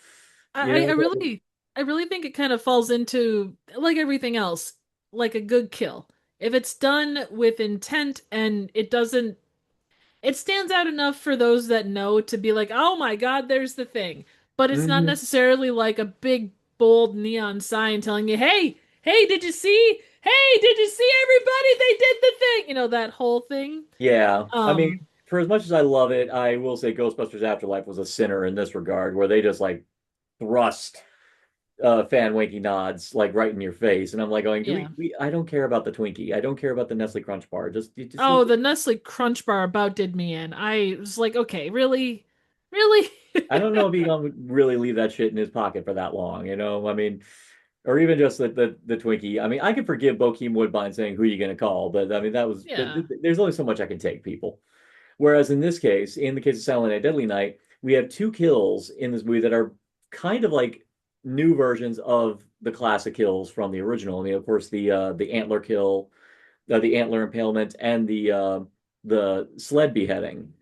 You I, I I know? really I really think it kind of falls into like everything else, like a good kill. If it's done with intent and it stands out enough for those that know to be like, "Oh my God, there's the thing." But it's not Hmm. necessarily like a big bold neon sign telling you, hey, did you see? Hey, did you see everybody? They did the thing." That whole thing. Yeah. I mean, Um, for as much as I love it, I will say Ghostbusters Afterlife was a sinner in this regard, where they just like thrust fan winky nods like right in your face. And I'm like going, yeah. I don't care about the Twinkie. I don't care about the Nestle Crunch bar. Just leave Oh, it. the Nestle Crunch Bar about did me in. I was like, okay, really? Really? I don't know if he gonna really leave that shit in his pocket for that long, I mean, or even just the Twinkie. I mean, I can forgive Bokeem Woodbine saying who you gonna call, but I mean Yeah. there's only so much I can take, people. Whereas in this case, in the case of Silent Night, Deadly Night, we have two kills in this movie that are kind of like new versions of the classic kills from the original. I mean, of course, the antler kill, the antler impalement, and the sled beheading.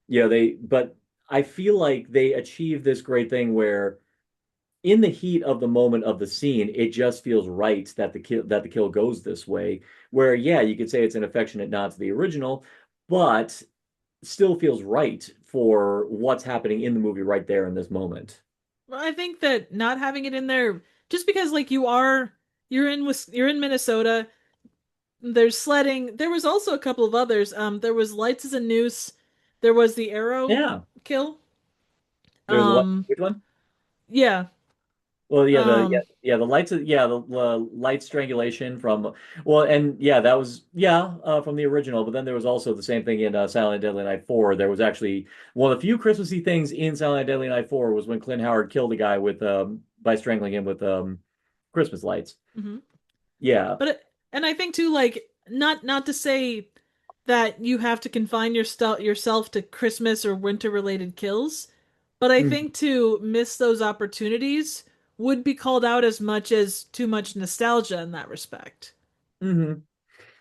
But I feel like they achieved this great thing where in the heat of the moment of the scene, it just feels right that the kill goes this way. Where yeah, you could say it's an affectionate nod to the original, but still feels right for what's happening in the movie right there in this moment. Well, I think that not having it in there, just because like you're in Minnesota, there's sledding. There was also a couple of others. There was Lights as a Noose. There was the arrow Yeah, kill. there's what? Um, Which one? yeah. Well, Um, the lights the light strangulation from and yeah that was from the original, but then there was also the same thing in Silent and Deadly Night 4. There was actually one of the few Christmassy things in Silent and Deadly Night 4 was when Clint Howard killed a guy with by strangling him with Christmas lights. mhm. Yeah. And I think too, like not to say that you have to confine yourself to Christmas or winter related kills, but I Mm-hmm. think to miss those opportunities would be called out as much as too much nostalgia in that respect. Mm-hmm.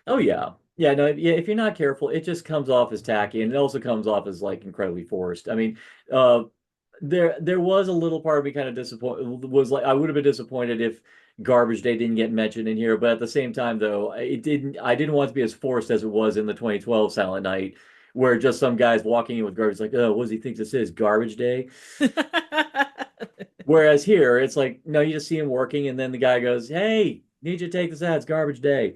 Oh yeah. Yeah, no, yeah, if you're not careful, it just comes off as tacky and it also comes off as like incredibly forced. I mean, uh there was a little part of me kind of disappointed was like I would have been disappointed if Garbage Day didn't get mentioned in here, but at the same time though, I didn't want it to be as forced as it was in the 2012 Silent Night where just some guys walking in with garbage like, "Oh, what does he think this is? Garbage Day?" Whereas here, it's like, no, you just see him working and then the guy goes, "Hey, need you to take this out. It's Garbage Day."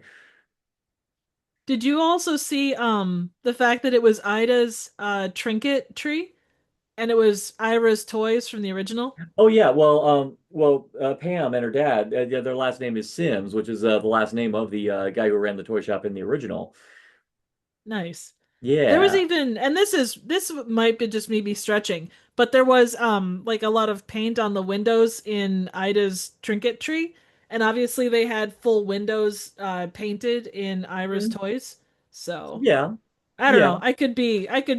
Did you also see the fact that it was Ida's trinket tree and it was Ira's toys from the original? Oh yeah, Pam and her dad, yeah, their last name is Sims, which is the last name of the guy who ran the toy shop in the original. Nice. There was Yeah. even, and this might be just me be stretching, but there was like a lot of paint on the windows in Ida's trinket tree, and obviously they had full windows painted in Ira's Mm, toys. So yeah, I don't know. yeah. I could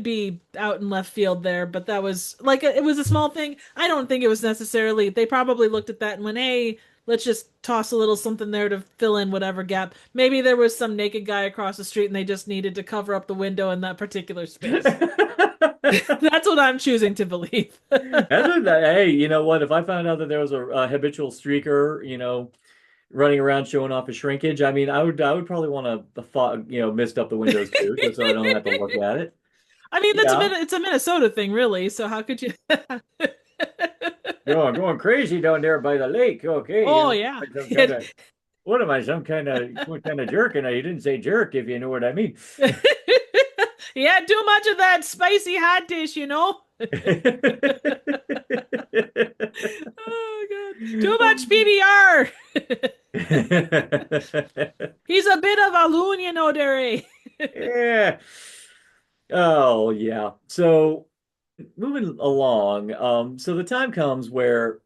be out in left field there, but that was like it was a small thing. I don't think it was necessarily. They probably looked at that and went, "Hey, let's just toss a little something there to fill in whatever gap." Maybe there was some naked guy across the street and they just needed to cover up the window in that particular space. That's what I'm choosing to believe. Hey, you know what? If I found out that there was a habitual streaker, running around showing off his shrinkage, I mean, I would probably want to, mist up the windows too, just so I don't have to look at it. I mean, Yeah. it's a Minnesota thing, really. So how could you? Going crazy down there by the lake. Okay, Oh yeah. some kind of what am I, some kind of jerk? And you didn't say jerk, if you know what I mean. Yeah, too much of that spicy hot dish, you know? Oh god. Too much PBR. He's a bit of a loon, you know, Derry. Yeah. Oh, yeah. So moving along, so the time comes where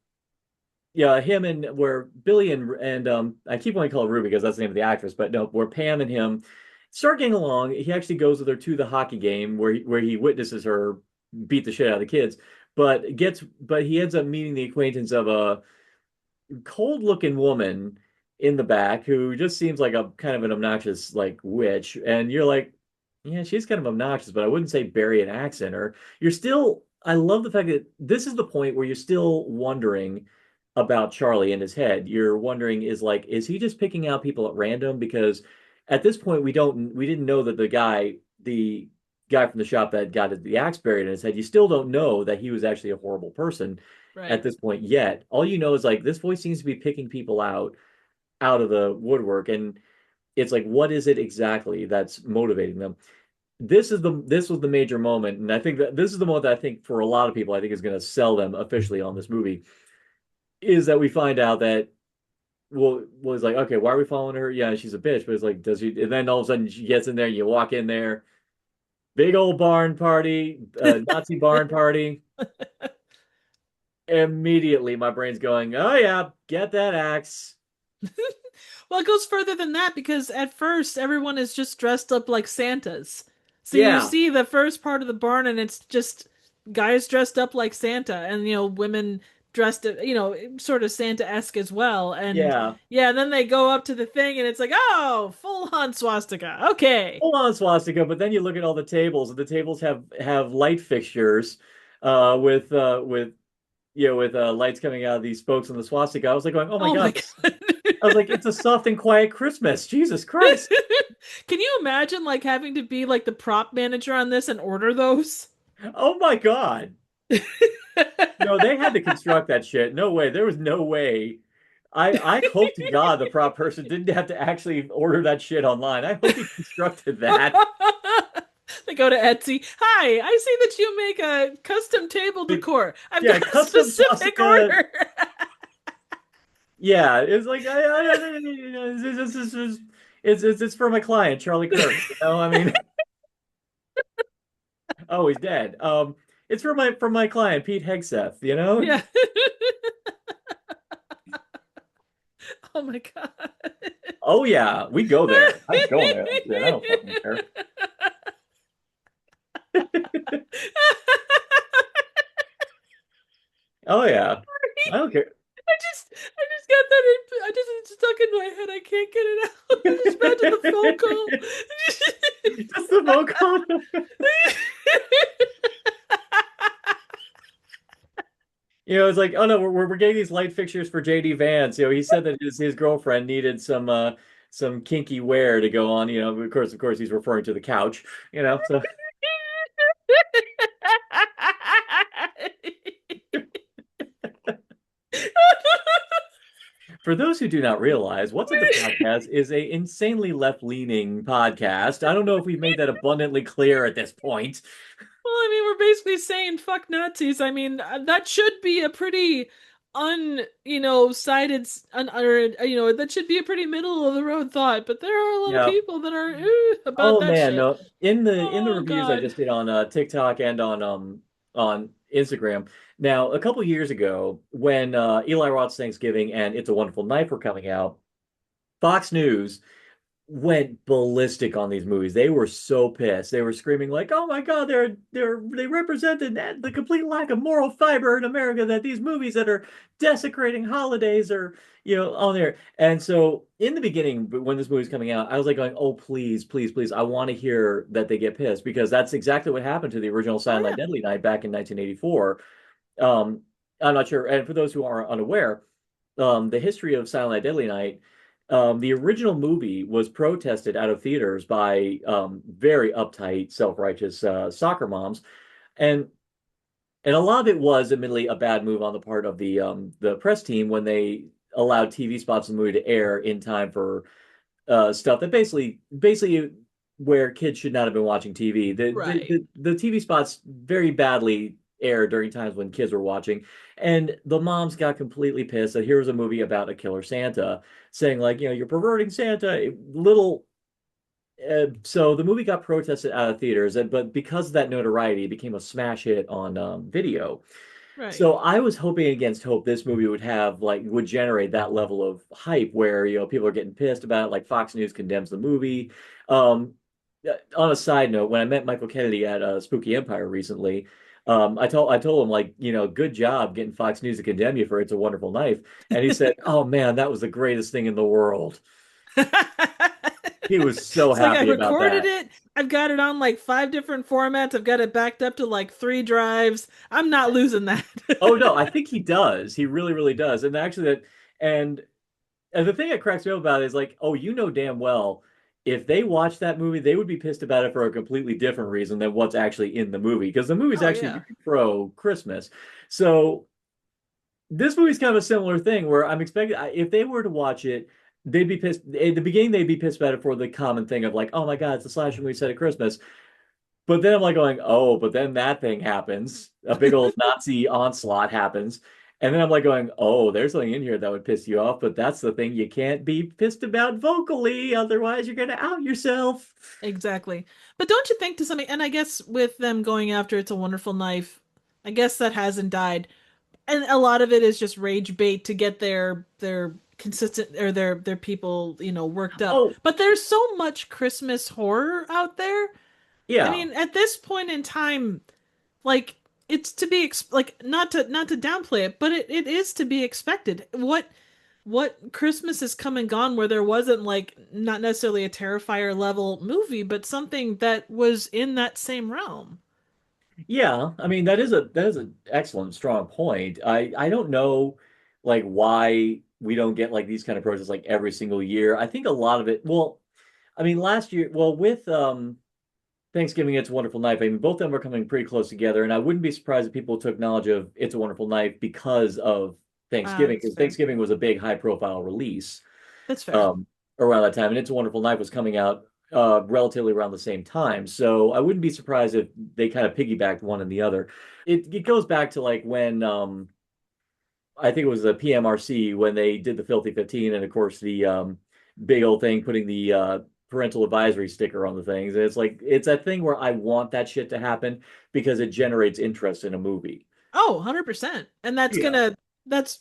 him and where Billy and I keep wanting to call her Ruby because that's the name of the actress, but no, where Pam and him start getting along. He actually goes with her to the hockey game where he witnesses her beat the shit out of the kids, but he ends up meeting the acquaintance of a cold looking woman in the back who just seems like a kind of an obnoxious like witch, and you're like, yeah, she's kind of obnoxious, but I wouldn't say bury an axe in her. You're still I love the fact that this is the point where you're still wondering about Charlie in his head. You're wondering, is he just picking out people at random? Because at this point we didn't know that the guy from the shop that got the axe buried in his head, you still don't know that he was actually a horrible person Right. at this point yet. All you know is like this voice seems to be picking people out of the woodwork, and it's like, what is it exactly that's motivating them? This was the major moment, and I think that this is the moment that I think for a lot of people I think is going to sell them officially on this movie is that we find out that was like, okay, why are we following her? Yeah, she's a bitch, but it's like, does she? And then all of a sudden she gets in there, you walk in there, big old barn party, Nazi barn party. Immediately, my brain's going, oh yeah, get that axe. Well, it goes further than that because at first everyone is just dressed up like Santas. So you Yeah. see the first part of the barn and it's just guys dressed up like Santa and you know women dressed, sort of Santa-esque as well. And Yeah. yeah, then they go up to the thing and it's like, oh, full on swastika. Okay. Full on swastika, but then you look at all the tables, and the tables have light fixtures, with lights coming out of these spokes on the swastika. I was like going, oh my Oh my God. God. I was like, it's a soft and quiet Christmas. Jesus Christ. Can you imagine like having to be like the prop manager on this and order those? Oh my God. No, they had to construct that shit. No way. There was no way. I hope to God the prop person didn't have to actually order that shit online. I hope he constructed that. They go to Etsy. Hi, I see that you make a custom table decor. I've Yeah, got a custom specific swastika. order. Yeah, it's like it's for my client, Charlie Kirk. I mean, oh, he's dead. It's for my client, Pete Hegseth, you know? Yeah. Oh my God. Oh yeah, we go there. I go there. Shit, I don't fucking care. Oh yeah. I don't care. I just got that in, I just it's stuck in my head. I can't get it out. I just imagine the phone call. Just the vocal. It's like, oh no, we're getting these light fixtures for JD Vance. He said that his girlfriend needed some kinky wear to go on. Of course, he's referring to the couch. So for those who do not realize, What's in the Podcast is a insanely left-leaning podcast. I don't know if we've made that abundantly clear at this point. Well, I mean, we're basically saying fuck Nazis. I mean, that should be a pretty sided, that should be a pretty middle of the road thought. But there are a lot of Yeah. people that are about Oh that man, shit. no. In the Oh reviews I God. just did on TikTok and on Instagram. Now, a couple years ago, when Eli Roth's Thanksgiving and It's a Wonderful Knife were coming out, Fox News went ballistic on these movies. They were so pissed. They were screaming like, "Oh my God, they represented the complete lack of moral fiber in America that these movies that are desecrating holidays are, on there." And so in the beginning, when this movie's coming out, I was like going, "Oh, please, please, please. I want to hear that they get pissed because that's exactly what happened to the original Oh Silent Night, yeah. Deadly Night back in 1984." Um, I'm not sure. And for those who are unaware, the history of Silent Night, Deadly Night, the original movie was protested out of theaters by very uptight, self-righteous soccer moms, and and a lot of it was admittedly a bad move on the part of the press team when they allowed TV spots in the movie to air in time for stuff that basically where kids should not have been watching TV. Right. The TV spots very badly aired during times when kids were watching, and the moms got completely pissed that here was a movie about a killer Santa, saying like, you're perverting Santa, little. So the movie got protested out of theaters, but because of that notoriety, it became a smash hit on video. Right. So I was hoping against hope this movie would generate that level of hype where people are getting pissed about it, like Fox News condemns the movie. Um, on a side note, when I met Michael Kennedy at Spooky Empire recently, I told him like, good job getting Fox News to condemn you for It's a Wonderful Knife, and he said, "Oh man, that was the greatest thing in the world." He was so It's like I happy about recorded that. it. I've got it on like five different formats. I've got it backed up to like three drives. I'm not losing that. Oh no, I think he does. He really, really does. And actually and and the thing that cracks me up about it is like, oh, damn well, if they watched that movie, they would be pissed about it for a completely different reason than what's actually in the movie, because the movie's Oh actually yeah. very pro Christmas. So this movie's kind of a similar thing where I'm expecting if they were to watch it, they'd be pissed. At the beginning, they'd be pissed about it for the common thing of like, oh my God, it's a slasher movie set at Christmas. But then I'm like going, oh, but then that thing happens. A big old Nazi onslaught happens. And then I'm like going, oh, there's something in here that would piss you off, but that's the thing you can't be pissed about vocally, otherwise you're gonna out yourself. Exactly. But don't you think to something, and I guess with them going after It's a Wonderful Knife, I guess that hasn't died. And a lot of it is just rage bait to get their consistent or their people, worked up. Oh, But there's so much Christmas horror out there. I yeah. mean, at this point in time, like it's to be like not to downplay it, but it is to be expected. What Christmas has come and gone where there wasn't like not necessarily a Terrifier level movie, but something that was in that same realm. Yeah, I mean that is an excellent strong point. I don't know like why we don't get like these kind of projects like every single year. I think a lot of it, well, I mean last year, well with Thanksgiving, It's a Wonderful Knife, I mean both of them are coming pretty close together, and I wouldn't be surprised if people took knowledge of It's a Wonderful Knife because of Thanksgiving, That's because fair. Thanksgiving was a big high profile release That's fair. um, around that time, and It's a Wonderful Knife was coming out relatively around the same time. So I wouldn't be surprised if they kind of piggybacked one and the other. It goes back to like when I think it was the PMRC when they did the Filthy 15, and of course the big old thing putting the parental advisory sticker on the things. And it's like it's that thing where I want that shit to happen because it generates interest in a movie. Oh, 100%. And that's Yeah. gonna that's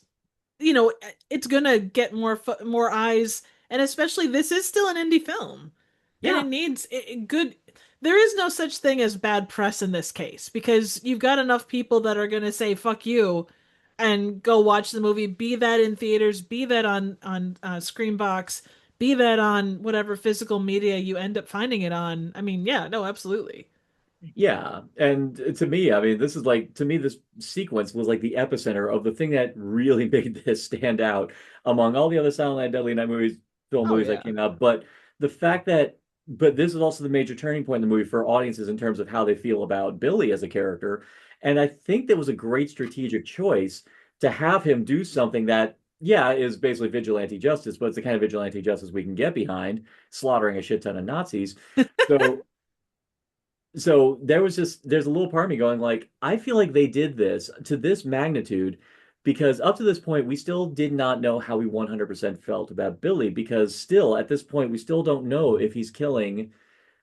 it's gonna get more eyes, and especially this is still an indie film. And it Yeah. needs good. There is no such thing as bad press in this case because you've got enough people that are going to say "fuck you" and go watch the movie. Be that in theaters, be that on Screenbox, be that on whatever physical media you end up finding it on. I mean, yeah, no, absolutely. Yeah, and to me, I mean, this is like to me, this sequence was like the epicenter of the thing that really made this stand out among all the other Silent Night, Deadly Night movies, film Oh movies that yeah. came out. But the fact that, but this is also the major turning point in the movie for audiences in terms of how they feel about Billy as a character. And I think that was a great strategic choice to have him do something that, yeah, is basically vigilante justice, but it's the kind of vigilante justice we can get behind, slaughtering a shit ton of Nazis. So there's a little part of me going like I feel like they did this to this magnitude because up to this point we still did not know how we 100% felt about Billy because still at this point we still don't know if he's killing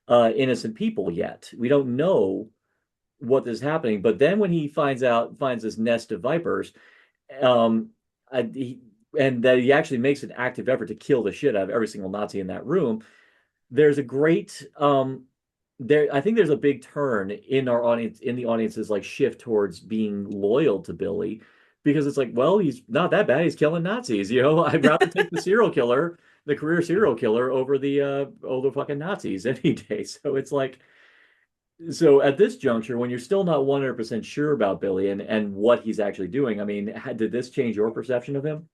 innocent people yet. We don't know what is happening. But then when he finds this nest of vipers, um, he, and that he actually makes an active effort to kill the shit out of every single Nazi in that room, there's a great there I think there's a big turn in our audience in the audience's like shift towards being loyal to Billy because it's like, well, he's not that bad. He's killing Nazis, you know. I'd rather take the serial killer, the career serial killer over the fucking Nazis any day. So it's like so at this juncture when you're still not 100% sure about Billy and what he's actually doing, I mean, did this change your perception of him?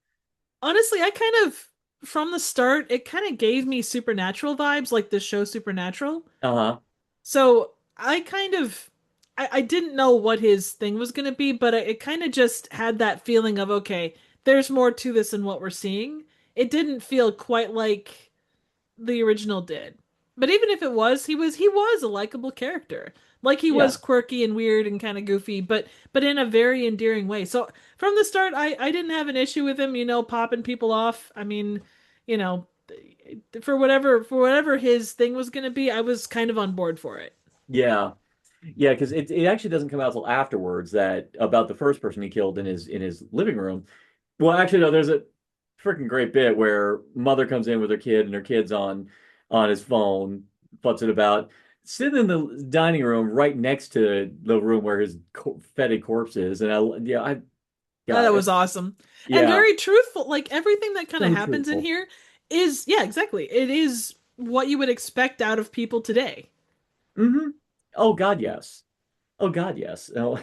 Honestly, I kind of from the start it kind of gave me supernatural vibes, like the show Supernatural. Uh-huh. So I kind of I didn't know what his thing was going to be, but it kind of just had that feeling of okay, there's more to this than what we're seeing. It didn't feel quite like the original did. But even if it was, he was a likable character. Like he was Yeah. quirky and weird and kind of goofy, but in a very endearing way. So from the start, I didn't have an issue with him, popping people off. I mean, you know, for whatever his thing was going to be, I was kind of on board for it. Yeah. Yeah, because it actually doesn't come out till afterwards that about the first person he killed in his living room. Well, actually, no, there's a freaking great bit where mother comes in with her kid and her kid's on his phone, futzing about, sitting in the dining room right next to the room where his fetid corpse is. And I Oh, that God, was awesome. And yeah, very truthful. Like everything that kind of so happens in truthful. here is, yeah, exactly. It is what you would expect out of people today. Hmm. Oh God, yes. Oh God, yes. Oh.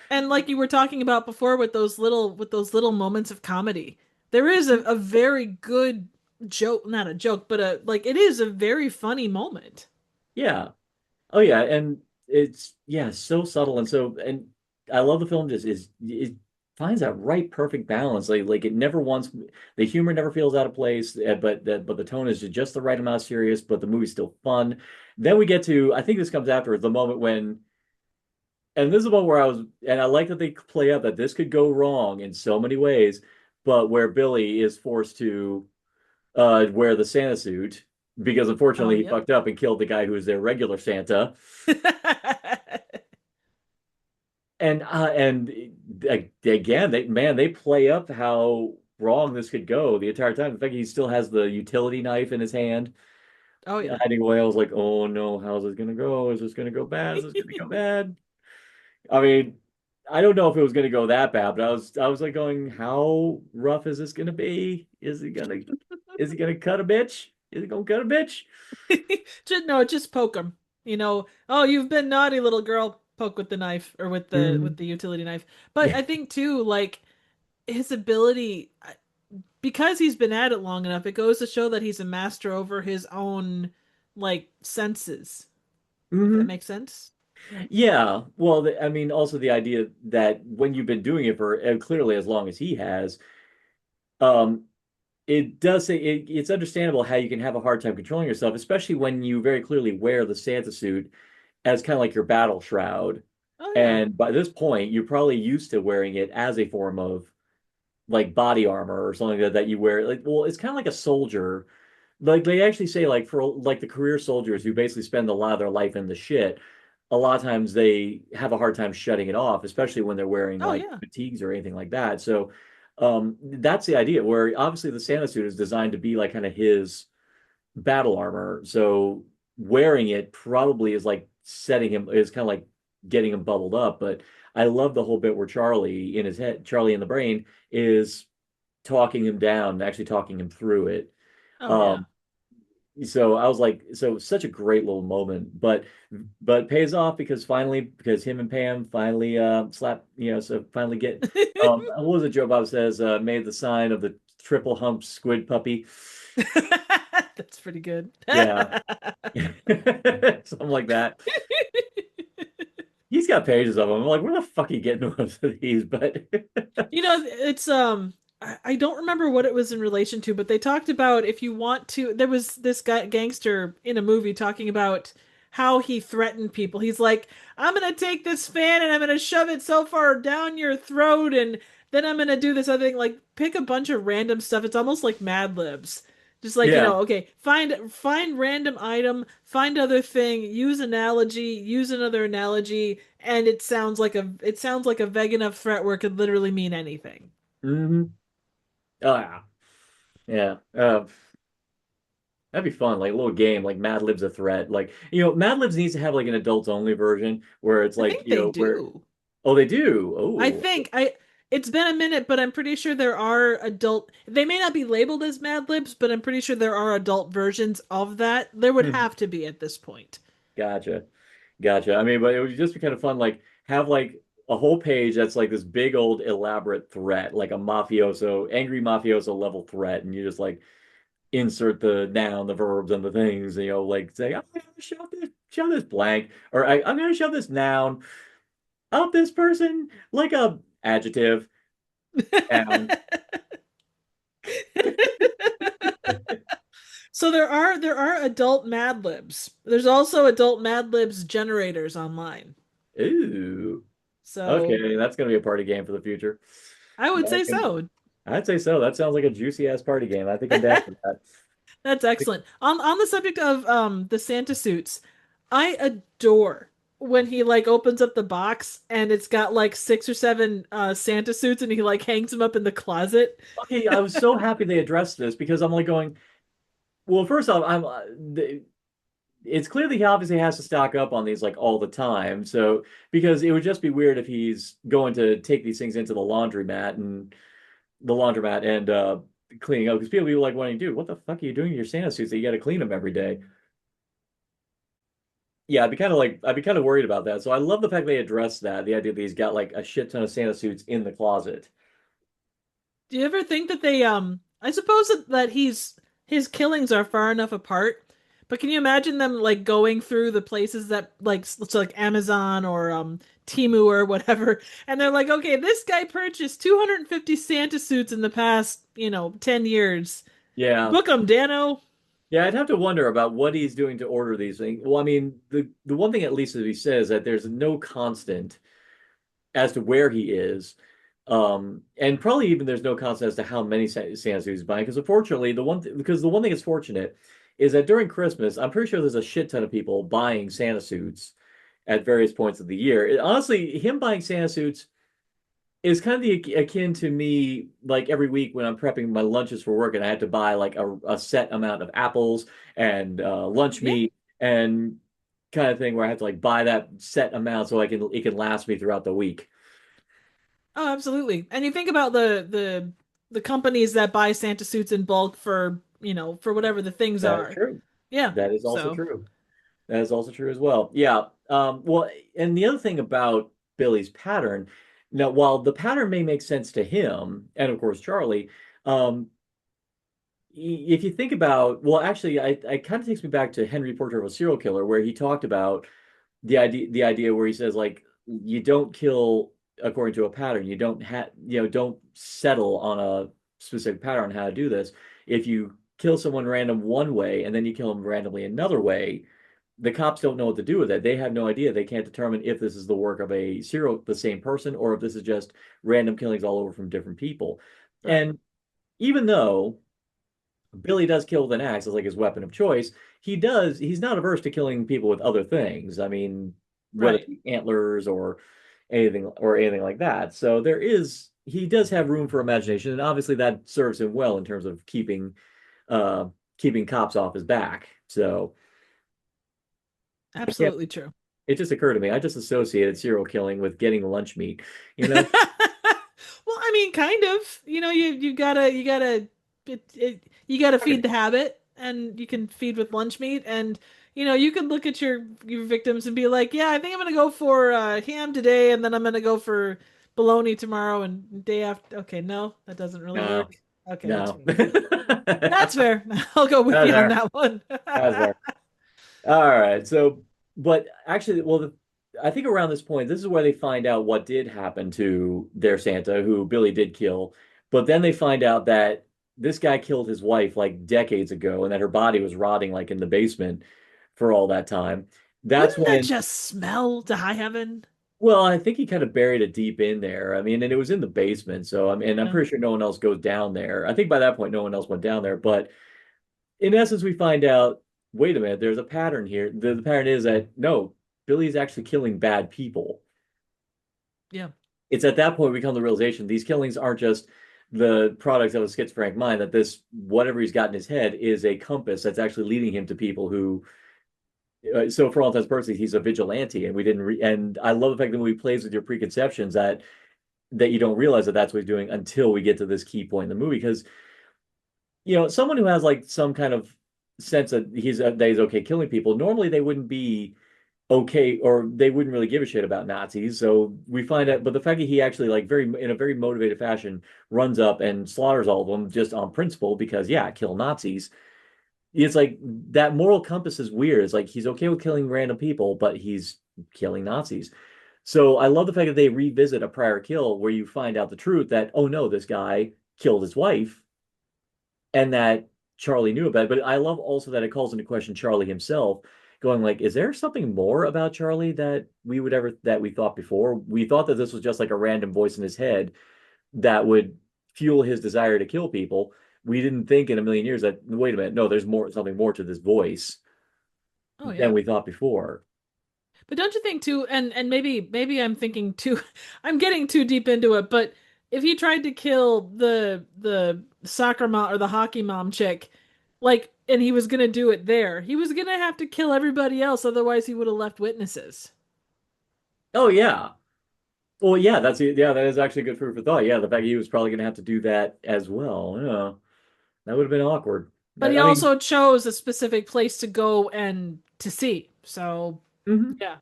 And like you were talking about before with those little moments of comedy, there is a very good joke, not a joke, but a like it is a very funny moment. Yeah. Oh yeah, and it's yeah, so subtle and so and I love the film just is it finds that right perfect balance. Like it never wants the humor never feels out of place, but the tone is just the right amount of serious, but the movie's still fun. Then we get to I think this comes after the moment when and this is the one where I was and I like that they play up that this could go wrong in so many ways, but where Billy is forced to wear the Santa suit because Oh, unfortunately he yep. fucked up and killed the guy who was their regular Santa. And again, they play up how wrong this could go the entire time. In fact, he still has the utility knife in his hand, Oh yeah. hiding away. I was like, oh no, how's this gonna go? Is this gonna go bad? Is this gonna go bad? I mean, I don't know if it was going to go that bad, but I was like going, how rough is this going to be? Is he gonna cut a bitch? Is he gonna cut a bitch? Just no, just poke him. Oh, you've been naughty, little girl. Poke with the knife or with the Hmm. with the utility knife. But I think too, like his ability, because he's been at it long enough, it goes to show that he's a master over his own like senses. If that Hmm. makes sense. Yeah. Well, I mean, also the idea that when you've been doing it for clearly as long as he has, um, it does say it's understandable how you can have a hard time controlling yourself, especially when you very clearly wear the Santa suit as kind of like your battle shroud. Oh yeah. And by this point, you're probably used to wearing it as a form of like body armor or something that you wear. Like, well, it's kind of like a soldier. Like they actually say, like for like the career soldiers who basically spend a lot of their life in the shit, a lot of times they have a hard time shutting it off, especially when they're wearing Oh like yeah. fatigues or anything like that. So that's the idea where obviously the Santa suit is designed to be like kind of his battle armor. So wearing it probably is like setting him is kind of like getting him bubbled up. But I love the whole bit where Charlie in his head, Charlie in the brain is talking him down, actually talking him through it. Oh yeah. Um, so I was like, so such a great little moment, but pays off because him and Pam finally slap, so finally get what was it Joe Bob says, made the sign of the triple hump squid puppy. That's pretty good. Yeah. Something like that. He's got pages of them. I'm like, where the fuck are you getting most of these? But It's I don't remember what it was in relation to, but they talked about if you want to, there was this guy gangster in a movie talking about how he threatened people. He's like, I'm gonna take this fan and I'm gonna shove it so far down your throat, and then I'm gonna do this other thing, like pick a bunch of random stuff. It's almost like Mad Libs. Just like, yeah. okay, find random item, find other thing, use analogy, use another analogy, and it sounds like a vague enough threat where it could literally mean anything. Hmm. Oh yeah. Yeah. That'd be fun, like a little game, like Mad Lib's a threat. Like, Mad Libs needs to have like an adults only version where it's I like, think they where do. oh they do. I Oh. think I It's been a minute, but I'm pretty sure there are adult. They may not be labeled as Mad Libs, but I'm pretty sure there are adult versions of that. There would Hmm. have to be at this point. Gotcha. Gotcha. I mean, but it would just be kind of fun, like have like a whole page that's like this big old elaborate threat, like a mafioso, angry mafioso level threat, and you just like insert the noun, the verbs, and the things, like say, I'm gonna shove this blank, or I'm gonna shove this noun up this person like a adjective noun. So there are adult Mad Libs. There's also adult Mad Libs generators online. Ooh. So Okay, that's gonna be a party game for the future. I would say Okay. so. I'd say so. That sounds like a juicy ass party game. I think I'm down for that. That's excellent. On the subject of the Santa suits, I adore when he like opens up the box and it's got like six or seven Santa suits and he like hangs them up in the closet. Okay, I was so happy they addressed this because I'm like going, well, first off, it's clearly he obviously has to stock up on these like all the time. So because it would just be weird if he's going to take these things into the laundromat and cleaning up because people be like, wanting, dude, what the fuck are you doing with your Santa suits that you got to clean them every day? Yeah, I'd be kind of worried about that. So I love the fact they addressed that, the idea that he's got like a shit ton of Santa suits in the closet. Do you ever think that they I suppose that his killings are far enough apart, but can you imagine them like going through the places that like so like Amazon or Temu or whatever, and they're like, okay, this guy purchased 250 Santa suits in the past, 10 years. Yeah. Book them, Dano. Yeah, I'd have to wonder about what he's doing to order these things. Well, I mean, the one thing at least that he says that there's no constant as to where he is. And probably even there's no constant as to how many Santa suits he's buying. Because unfortunately, because the one thing that's fortunate is that during Christmas, I'm pretty sure there's a shit ton of people buying Santa suits at various points of the year. Honestly, him buying Santa suits is kind of akin to me like every week when I'm prepping my lunches for work and I have to buy like a set amount of apples and lunch Yeah. meat and kind of thing where I have to like buy that set amount so I can it can last me throughout the week. Oh, absolutely. And you think about the companies that buy Santa suits in bulk for, for whatever the things That is are. true. Yeah. That is also So, true. That is also true as well. Yeah. Well, and the other thing about Billy's pattern, now, while the pattern may make sense to him, and of course Charlie, um, if you think about, well, actually, I kind of takes me back to Henry Portrait of a Serial Killer, where he talked about the idea where he says like you don't kill according to a pattern. You don't don't settle on a specific pattern on how to do this. If you kill someone random one way and then you kill them randomly another way, the cops don't know what to do with it. They have no idea. They can't determine if this is the work of the same person, or if this is just random killings all over from different people. right. And even though Billy does kill with an axe as like his weapon of choice, he's not averse to killing people with other things. I mean, whether it Right. be antlers or anything like that. So he does have room for imagination, and obviously that serves him well in terms of uh keeping cops off his back. So I can't Absolutely true. it just occurred to me. I just associated serial killing with getting lunch meat, you know? Well, I mean, kind of. You gotta feed the habit, and you can feed with lunch meat, and you can look at your victims and be like, yeah, I think I'm gonna go for ham today, and then I'm gonna go for bologna tomorrow, and day after. Okay, no, that doesn't really No, work. Okay, that's no. fair. That's fair. I'll go with That's you on fair. that one. That's fair. All right. So, but actually, well, I think around this point, this is where they find out what did happen to their Santa, who Billy did kill. But then they find out that this guy killed his wife like decades ago, and that her body was rotting like in the basement for all that time. That's Wouldn't that when, just smell to high heaven? well, I think he kind of buried it deep in there. I mean, and it was in the basement, so I mean, I'm Yeah. pretty sure no one else goes down there. I think by that point, no one else went down there, but in essence, we find out, wait a minute, there's a pattern here. The pattern is that no, Billy's actually killing bad people. Yeah. It's at that point we come to the realization these killings aren't just the products of a schizophrenic mind, that this, whatever he's got in his head, is a compass that's actually leading him to people who, so for all intents and purposes, he's a vigilante. And and I love the fact that when he plays with your preconceptions that you don't realize that that's what he's doing until we get to this key point in the movie. Because someone who has like some kind of sense that he's okay killing people, normally they wouldn't be okay, or they wouldn't really give a shit about Nazis. So we find out, but the fact that he actually like very in a very motivated fashion runs up and slaughters all of them just on principle because yeah, kill Nazis. It's like that moral compass is weird. It's like he's okay with killing random people, but he's killing Nazis. So I love the fact that they revisit a prior kill where you find out the truth that, oh no, this guy killed his wife and that Charlie knew about it. But I love also that it calls into question Charlie himself, going like, is there something more about Charlie that we thought before? We thought that this was just like a random voice in his head that would fuel his desire to kill people. We didn't think in a million years that, wait a minute, no, there's something more to this voice Oh than yeah. we thought before. But don't you think too, and maybe I'm thinking too, I'm getting too deep into it, but if he tried to kill the soccer mom or the hockey mom chick, like, and he was gonna do it there, he was gonna have to kill everybody else, otherwise he would have left witnesses. Oh yeah. Well, yeah, that is actually good food for thought. Yeah, the fact he was probably going to have to do that as well. Yeah, that would have been awkward. But he I mean, also chose a specific place to go and to see. So mhm. yeah.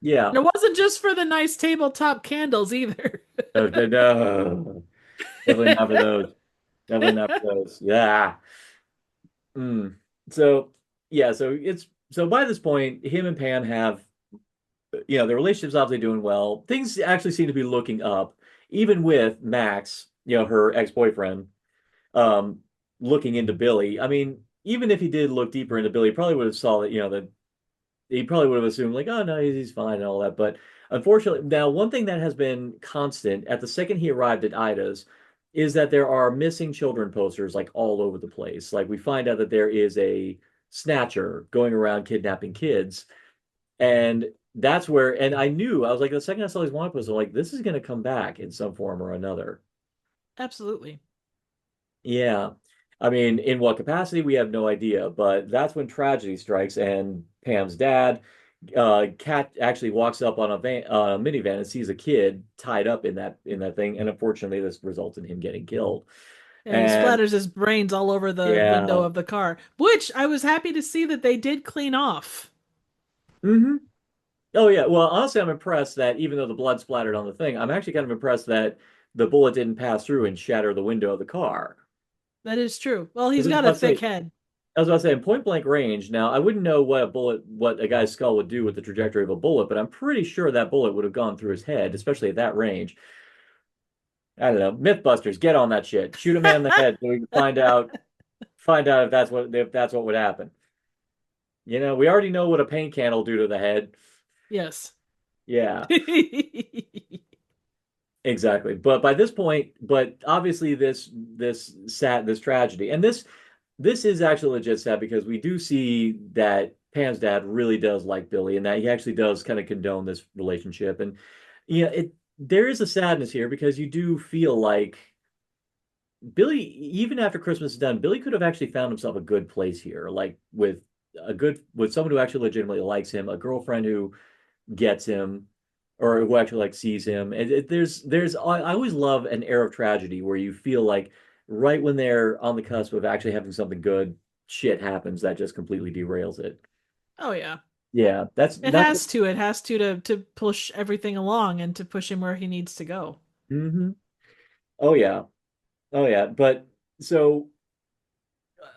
Yeah. And it wasn't just for the nice tabletop candles either. No, definitely not for those. Definitely not for those. Yeah. Mm. So yeah, so by this point, him and Pam have, the relationship's obviously doing well. Things actually seem to be looking up, even with Max, her ex-boyfriend, um, looking into Billy. I mean, even if he did look deeper into Billy, he probably would have saw that, that he probably would have assumed like, oh no, he's fine and all that. But unfortunately, now one thing that has been constant at the second he arrived at Ida's is that there are missing children posters like all over the place. Like we find out that there is a snatcher going around kidnapping kids, and that's where. And I was like, the second I saw these wanted posters, I'm like, this is going to come back in some form or another. Absolutely. Yeah. I mean, in what capacity, we have no idea, but that's when tragedy strikes, and Pam's dad Cat actually walks up on a minivan and sees a kid tied up in that thing, and unfortunately, this results in him getting killed. And he And splatters his brains all over the window yeah, of the car, which I was happy to see that they did clean off. hmm oh yeah. Well, honestly, I'm impressed that even though the blood splattered on the thing, I'm actually kind of impressed that the bullet didn't pass through and shatter the window of the car. That is true. Well, he's Because got a thick head. I was about to say, in point blank range. Now, I wouldn't know what a guy's skull would do with the trajectory of a bullet, but I'm pretty sure that bullet would have gone through his head, especially at that range. I don't know. Mythbusters, get on that shit. Shoot a man in the head so we can find out if that's what would happen. You know, we already know what a paint can will do to the head. Yes. Yeah, exactly. But by this point, but obviously this tragedy, and this is actually legit sad because we do see that Pam's dad really does like Billy and that he actually does kind of condone this relationship. And it there is a sadness here because you do feel like Billy, even after Christmas is done, Billy could have actually found himself a good place here, like with someone who actually legitimately likes him, a girlfriend who gets him, or who actually like sees him. And I always love an era of tragedy where you feel like right when they're on the cusp of actually having something good, shit happens that just completely derails it. Oh yeah. Yeah, It that's has to. It has to push everything along and to push him where he needs to go. hmm Oh yeah. Oh yeah. But so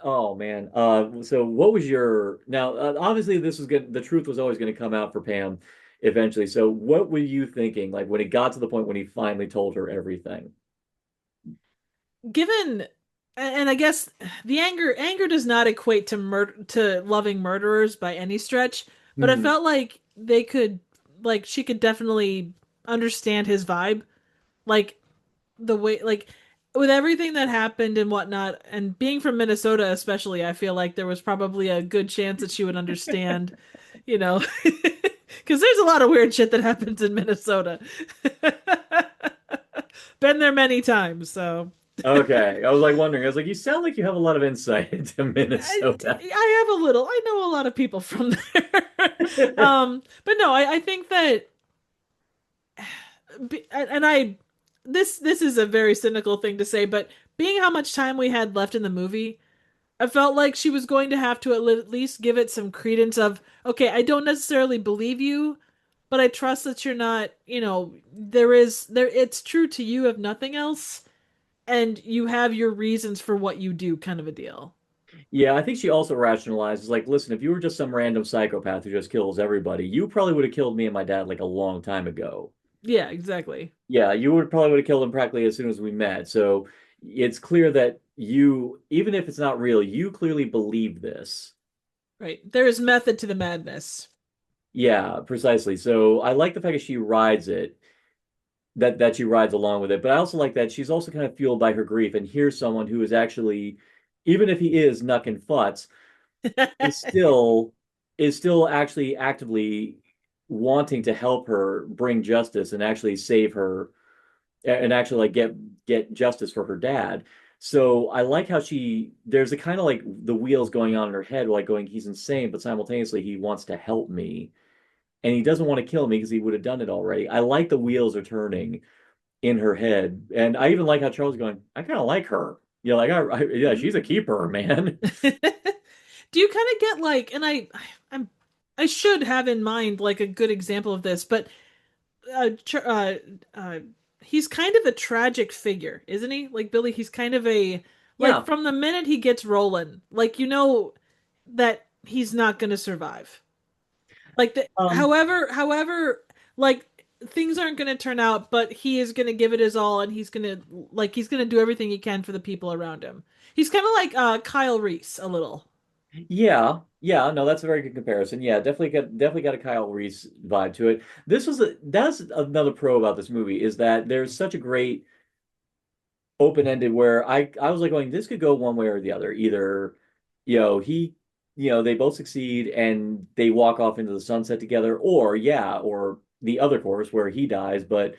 oh man. So what was your now? Obviously, this was good. The truth was always going to come out for Pam eventually. So what were you thinking, like when it got to the point when he finally told her everything? Given and I guess the anger does not equate to to loving murderers by any stretch, but I Hmm. felt like they could like she could definitely understand his vibe. Like the way like with everything that happened and whatnot, and being from Minnesota especially, I feel like there was probably a good chance that she would understand, you know, because there's a lot of weird shit that happens in Minnesota. Been there many times, so Okay, I was like wondering. I was like, you sound like you have a lot of insight into Minnesota. I have a little. I know a lot of people from there. But no, I think that, and I, this is a very cynical thing to say, but being how much time we had left in the movie, I felt like she was going to have to at least give it some credence of, okay, I don't necessarily believe you, but I trust that you're not, it's true to you if nothing else, and you have your reasons for what you do, kind of a deal. Yeah, I think she also rationalizes, like, listen, if you were just some random psychopath who just kills everybody, you probably would have killed me and my dad like a long time ago. Yeah, exactly. Yeah, you would have killed him practically as soon as we met. So it's clear that you, even if it's not real, you clearly believe this. Right. There is method to the madness. Yeah, precisely. So I like the fact that she rides it, that she rides along with it. But I also like that she's also kind of fueled by her grief and here's someone who is actually, even if he is Nuck and Futz, is still actually actively wanting to help her bring justice and actually save her and actually like get justice for her dad. So I like how there's a kind of like the wheels going on in her head, like going, he's insane, but simultaneously he wants to help me and he doesn't want to kill me because he would have done it already. I like the wheels are turning in her head, and I even like how Charles is going, I kind of like her. Yeah, she's a keeper, man. Do you kind of get like, and I'm, I should have in mind like a good example of this, but uh, uh, uh, he's kind of a tragic figure, isn't he? Like Billy, he's kind of a like Yeah. from the minute he gets rolling, like that he's not going to survive. Like Um, like things aren't going to turn out, but he is going to give it his all, and he's going to do everything he can for the people around him. He's kind of like Kyle Reese a little. yeah, yeah, no, that's a very good comparison. Yeah, definitely got a Kyle Reese vibe to it. That's another pro about this movie is that there's such a great open-ended where I was like going, this could go one way or the other. Either, he, they both succeed and they walk off into the sunset together, or yeah, or the other course where he dies, but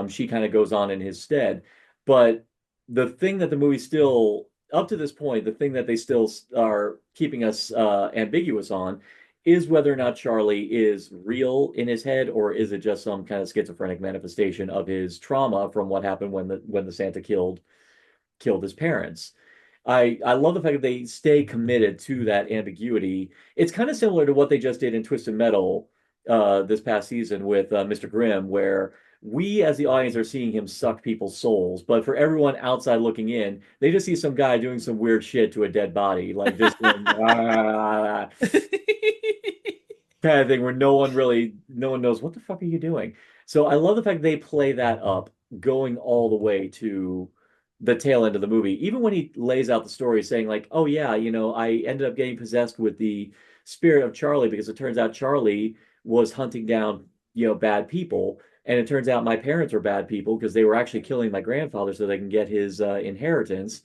she kind of goes on in his stead. But the thing that the movie still, up to this point, the thing that they still are keeping us ambiguous on is whether or not Charlie is real in his head, or is it just some kind of schizophrenic manifestation of his trauma from what happened when the Santa killed his parents. I love the fact that they stay committed to that ambiguity. It's kind of similar to what they just did in Twisted Metal this past season with Mr. Grimm, where we as the audience are seeing him suck people's souls, but for everyone outside looking in, they just see some guy doing some weird shit to a dead body, like just going, "Ah," kind of thing where no one knows what the fuck are you doing. So I love the fact they play that up going all the way to the tail end of the movie. Even when he lays out the story saying like, "Oh yeah, I ended up getting possessed with the spirit of Charlie because it turns out Charlie was hunting down, bad people, and it turns out my parents were bad people because they were actually killing my grandfather so they can get his inheritance."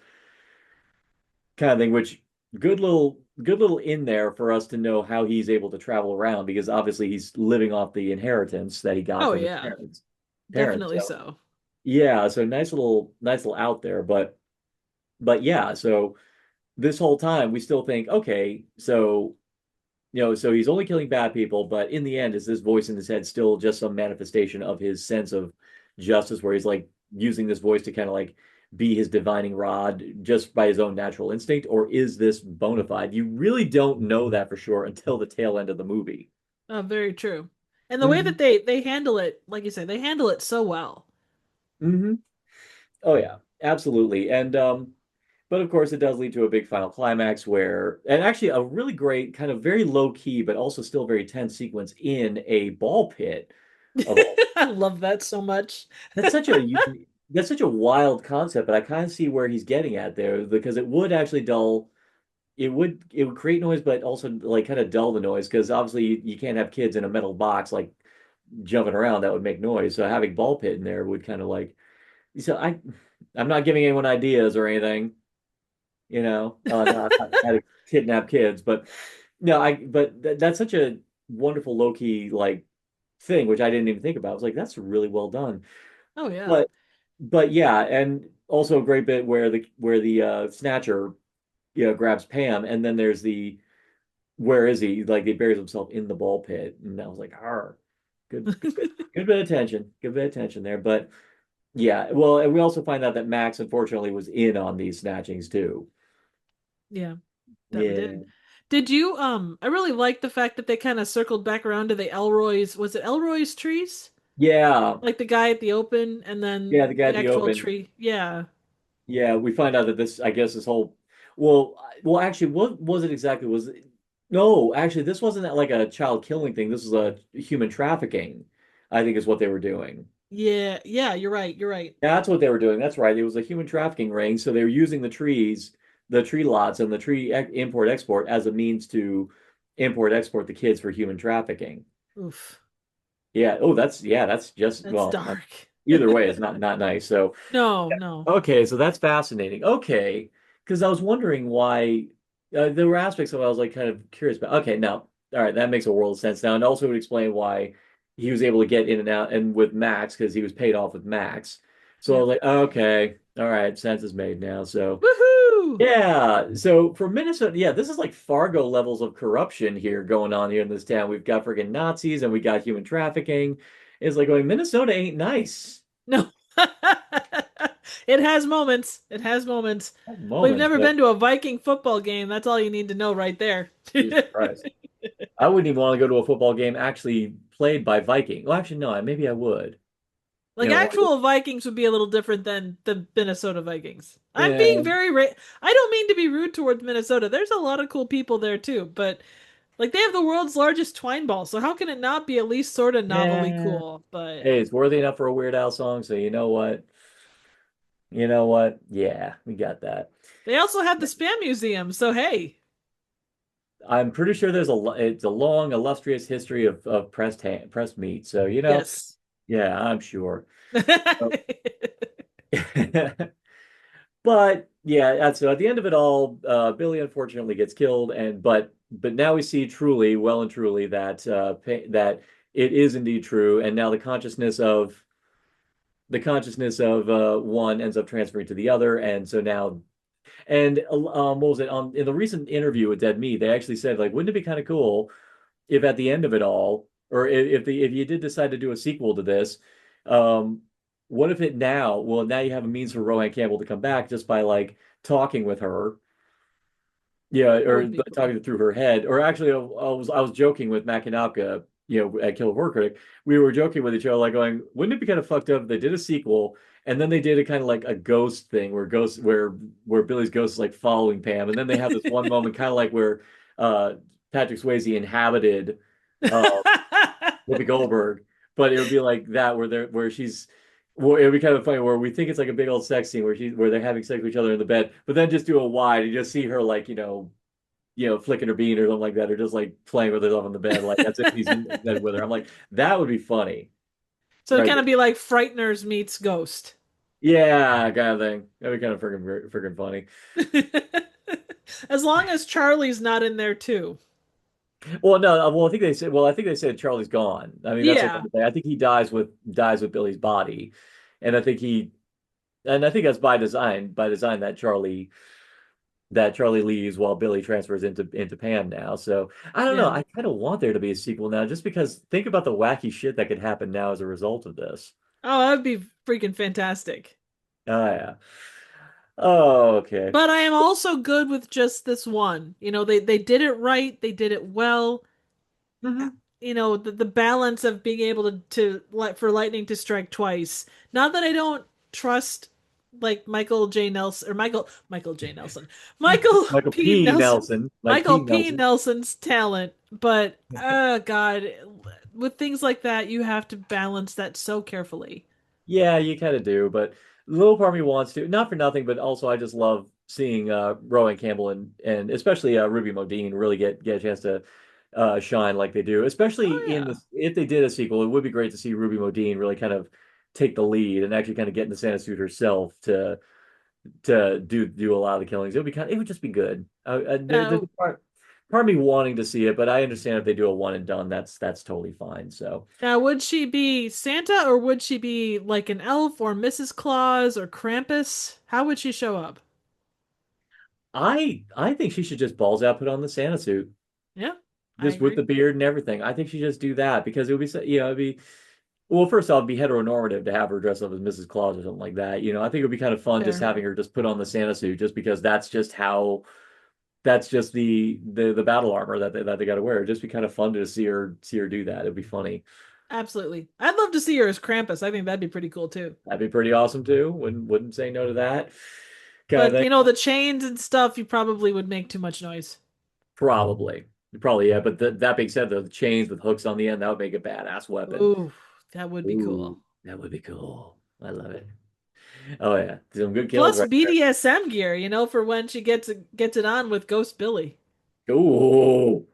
Kind of thing, which good little in there for us to know how he's able to travel around because obviously he's living off the inheritance that he got Oh from his yeah, parents. definitely So so. yeah, so nice little out there, but yeah, so this whole time we still think, okay, so he's only killing bad people, but in the end, is this voice in his head still just some manifestation of his sense of justice, where he's like using this voice to kind of like be his divining rod just by his own natural instinct, or is this bona fide? You really don't know that for sure until the tail end of the movie. Very true. And the way that Hmm. they handle it, like you say, they handle it so well. Hmm. Oh yeah, absolutely. And but of course it does lead to a big final climax where, and actually a really great kind of very low key but also still very tense sequence in a ball pit of all. I love that so much. That's such a that's such a wild concept, but I kind of see where he's getting at there because it would actually dull. It would create noise, but also like kind of dull the noise because obviously you can't have kids in a metal box like jumping around. That would make noise. So having ball pit in there would kind of like. So I'm not giving anyone ideas or anything, not how to kidnap kids, but no, that's such a wonderful low key like thing, which I didn't even think about. I was like, that's really well done. Oh yeah. But but yeah, and also a great bit where the Snatcher, grabs Pam, and then there's the where is he? Like he buries himself in the ball pit, and I was like, "Ah, good bit of tension, good bit of tension there." But yeah, well, and we also find out that Max unfortunately was in on these snatchings too. Yeah, definitely Yeah, did. Did you I really like the fact that they kind of circled back around to the Elroy's, was it Elroy's trees? yeah, Like the guy at the open and yeah. then The guy the at the actual open. tree. Yeah. Yeah, we find out that I guess, this whole, well, actually, what was it exactly? No, actually, this wasn't like a child killing thing. This was a human trafficking, I think is what they were doing. Yeah, yeah, you're right. You're right. That's what they were doing. That's right. It was a human trafficking ring. So they were using the tree lots and the import export as a means to import export the kids for human trafficking. Oof. Yeah. Oh, that's just, That's well, dark. either way, it's not nice. So No, no. okay, so that's fascinating. Okay, because I was wondering why there were aspects of it I was like kind of curious about. Okay, now, all right, that makes a world of sense now, and also would explain why he was able to get in and out and with Max because he was paid off with Max. So I Yeah. was like, okay, all right, sense is made now. So Woohoo! yeah, so for Minnesota, yeah, this is like Fargo levels of corruption here going on here in this town. We've got friggin' Nazis and we got human trafficking. It's like going, Minnesota ain't nice No. It has moments. It has moments. at Well, you've moments, never but been to a Viking football game. That's all you need to know right there. Jesus Christ. I wouldn't even want to go to a football game actually played by Viking. Well, actually, no, maybe I would. Like actual Vikings would be a little different than the Minnesota Vikings. I'm Yeah, being I don't mean to be rude towards Minnesota. There's a lot of cool people there too, but like they have the world's largest twine ball, so how can it not be at least sort of novelly yeah. cool? But Hey, it's worthy enough for a Weird Al song, so you know what? You know what? Yeah, we got that. they also have the Spam Museum, so hey. I'm pretty sure it's a long, illustrious history of pressed meat. So, Yes. yeah, I'm sure. Oh. But yeah, so at the end of it all, Billy unfortunately gets killed, and but now we see truly, well and truly, that that it is indeed true, and now the consciousness of one ends up transferring to the other, and so now, and what was it in the recent interview with Dead Meat, they actually said like, wouldn't it be kind of cool if at the end of it all, or if you did decide to do a sequel to this, um, what if it now? Well, now you have a means for Rohan Campbell to come back just by like talking with her, yeah, That or would be cool. talking through her head. Or actually, I was joking with Matt Kanopka, at Kill Horror Critic. We were joking with each other, like going, wouldn't it be kind of fucked up if they did a sequel and then they did a kind of like a ghost thing where Billy's ghost is like following Pam, and then they have this one moment kind of like where uh Patrick Swayze inhabited uh Whoopi Goldberg, but it would be like that where she's. Well, it would be kind of funny where we think it's like a big old sex scene where they're having sex with each other in the bed, but then just do a wide and just see her like flicking her bean or something like that, or just like playing with herself on the bed, like as if he's in bed with her. I'm like, that would be funny, So it right? kind of be like Frighteners meets Ghost. Yeah, kind of thing. That'd be kind of freaking funny. As long as Charlie's not in there too. Well, no, well, I think they said Charlie's gone. I mean, that's like Yeah. I think he dies with Billy's body, and I think that's by design that Charlie leaves while Billy transfers into Pam now. So I don't know. Yeah. I kind of want there to be a sequel now, just because think about the wacky shit that could happen now as a result of this. Oh, that'd be freaking fantastic. Oh yeah. Oh, okay. But I am also good with just this one. They did it right, they did it well. Hmm. The balance of being able to let for lightning to strike twice. Not that I don't trust like Michael J. Nelson or Michael J. Nelson. Michael Michael P. P. Nelson. Nelson, like Michael Pete P. Nelson. Nelson's talent, but God, with things like that, you have to balance that so carefully. Yeah, you kind of do, but a little part of me wants to, not for nothing, but also I just love seeing Rowan Campbell and especially Ruby Modine really get a chance to shine like they do. Oh Especially in yeah. this, if they did a sequel, it would be great to see Ruby Modine really kind of take the lead and actually kind of get in the Santa suit herself to do a lot of the killings. It would just be good. There's Now, part of me wanting to see it, but I understand if they do a one and done, that's totally fine. So. now, would she be Santa or would she be like an elf or Mrs. Claus or Krampus? How would she show up? I think she should just balls out put on the Santa suit, Yeah, I just with agree. the beard and everything. I think she just do that because it would be it'd be well, first off, it'd be heteronormative to have her dress up as Mrs. Claus or something like that. I think it would be kind of fun just Fair. having her just put on the Santa suit just because that's just the battle armor that they got to wear. It'd just be kind of fun to see her do that. It'd be funny. Absolutely. I'd love to see her as Krampus. I think that'd be pretty cool too. That'd be pretty awesome too. Wouldn't say no to that kind of But thing. the chains and stuff, you probably would make too much noise. Probably, yeah. But that being said, the chains with hooks on the end, that would make a badass weapon. Ooh, that would be Ooh, cool. that would be cool. I love it. Oh yeah, some good kills Plus right there. BDSM gear, for when she gets it on with Ghost Billy. Ooh,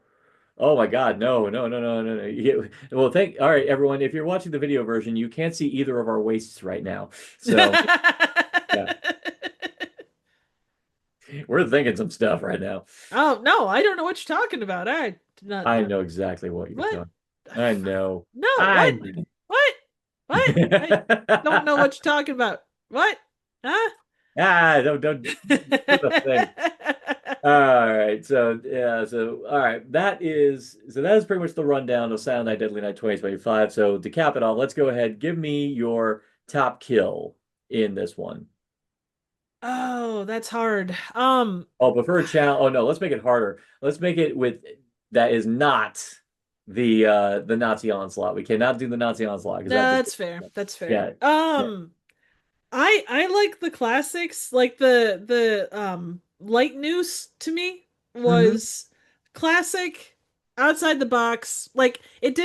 oh my God, no, no, no, no, no, no. Well, all right, everyone. If you're watching the video version, you can't see either of our waists right now. So yeah, we're thinking some stuff right now. Oh no, I don't know what you're talking about. I not I know exactly what you're what? talking. I know. No, I what? know. What? What? I don't know what you're talking about. What? Huh? Don't do the thing. All right. So yeah. So all right. That is pretty much the rundown of Silent Night, Deadly Night 2025. So to cap it off, let's go ahead. Give me your top kill in this one. Oh, that's hard. Oh, but for a challenge. Oh no, let's make it harder. Let's make it with that is not the Nazi onslaught. We cannot do the Nazi onslaught because that just That's fair. That's fair. yeah. Yeah. I like the classics. Like the light noose to me Hmm. was classic, outside the box. Like it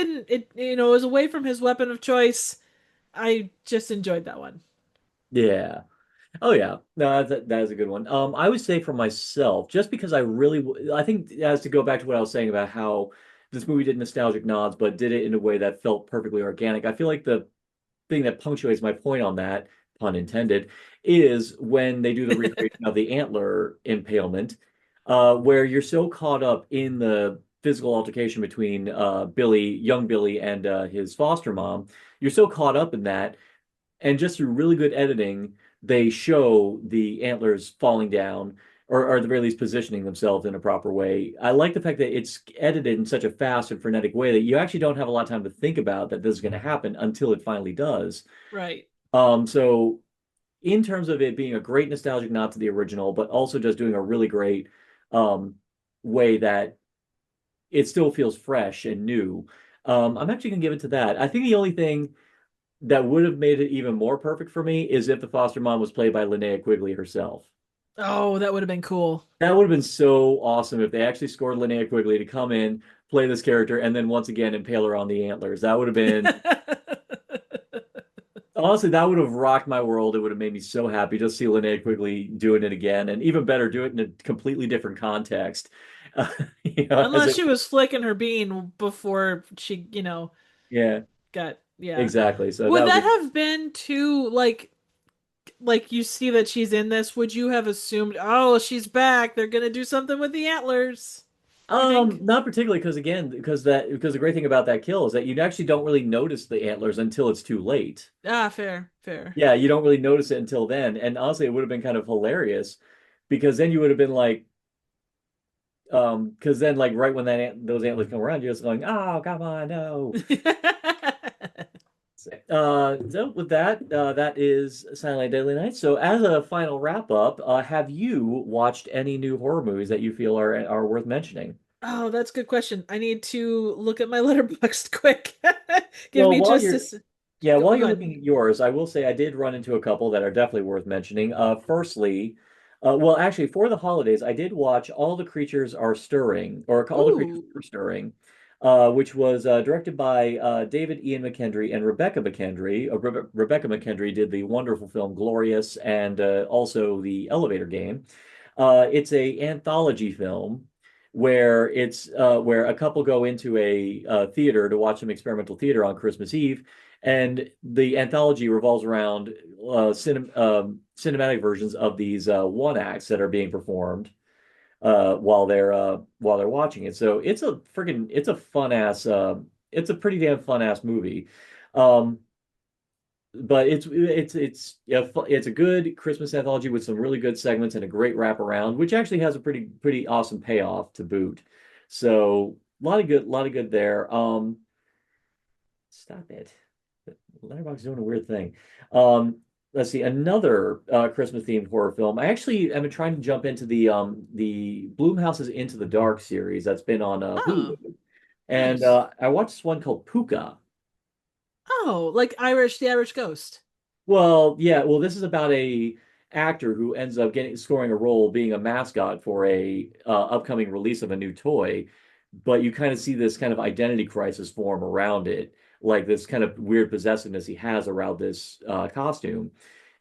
was away from his weapon of choice. I just enjoyed that one. Yeah. Oh yeah, no, that is a good one. I would say for myself, just because I think as to go back to what I was saying about how this movie did nostalgic nods, but did it in a way that felt perfectly organic. I feel like the thing that punctuates my point on that, pun intended, is when they do the recreation of the antler impalement, where you're so caught up in the physical altercation between young Billy, and his foster mom. You're so caught up in that and just through really good editing, they show the antlers falling down. or at the very least positioning themselves in a proper way. I like the fact that it's edited in such a fast and frenetic way that you actually don't have a lot of time to think about that this is going to happen until it finally does. Right. So in terms of it being a great nostalgic nod to the original, but also just doing a really great um, way that it still feels fresh and new. I'm actually gonna give it to that. I think the only thing that would have made it even more perfect for me is if the foster mom was played by Linnea Quigley herself. Oh, that would have been cool. That would have been so awesome if they actually scored Linnea Quigley to come in, play this character, and then once again impale her on the antlers. That would have been honestly, that would have rocked my world. It would have made me so happy just to see Linnea Quigley doing it again, and even better, do it in a completely different context. Uh, as Unless a she was flicking her bean before she, yeah, got, yeah. exactly. So that Would would that be have been too like you see that she's in this, would you have assumed, oh, she's back, they're gonna do something with the antlers? You think? not particularly because again, because the great thing about that kill is that you actually don't really notice the antlers until it's too late. Ah, fair, fair. Yeah, you don't really notice it until then. And honestly, it would have been kind of hilarious because then you would have been like, because then like right when those antlers come around, you're just going, oh, come on, no. So with that, that is Silent Night, Deadly Night. So as a final wrap up, have you watched any new horror movies that you feel are worth mentioning? Oh, that's a good question. I need to look at my letterboxd quick. Give Well, me just a while go you're ahead. looking at yours, I will say I did run into a couple that are definitely worth mentioning. Firstly, well, actually, for the holidays, I did watch All the Creatures Are Stirring, or All the Creatures Ooh. Were Stirring, which was directed by David Ian McKendry and Rebecca McKendry. Rebecca McKendry did the wonderful film Glorious and also the Elevator Game. It's a anthology film where a couple go into a theater to watch some experimental theater on Christmas Eve, and the anthology revolves around cinematic versions of these one acts that are being performed while they're watching it. So it's a fun ass it's a pretty damn fun ass movie. Um, but it's a good Christmas anthology with some really good segments and a great wraparound, which actually has a pretty awesome payoff to boot. So lot of good there. Stop it. Letterboxd is doing a weird thing. Let's see, another Christmas themed horror film. I actually am trying to jump into the Blumhouse's Into the Dark series that's been on Oh, Hulu, and nice. I watched this one called Puka. Oh, like the Irish Ghost. Well, yeah, well, this is about a actor who ends up getting scoring a role being a mascot for a upcoming release of a new toy, but you kind of see this kind of identity crisis form around it, like this kind of weird possessiveness he has around this costume.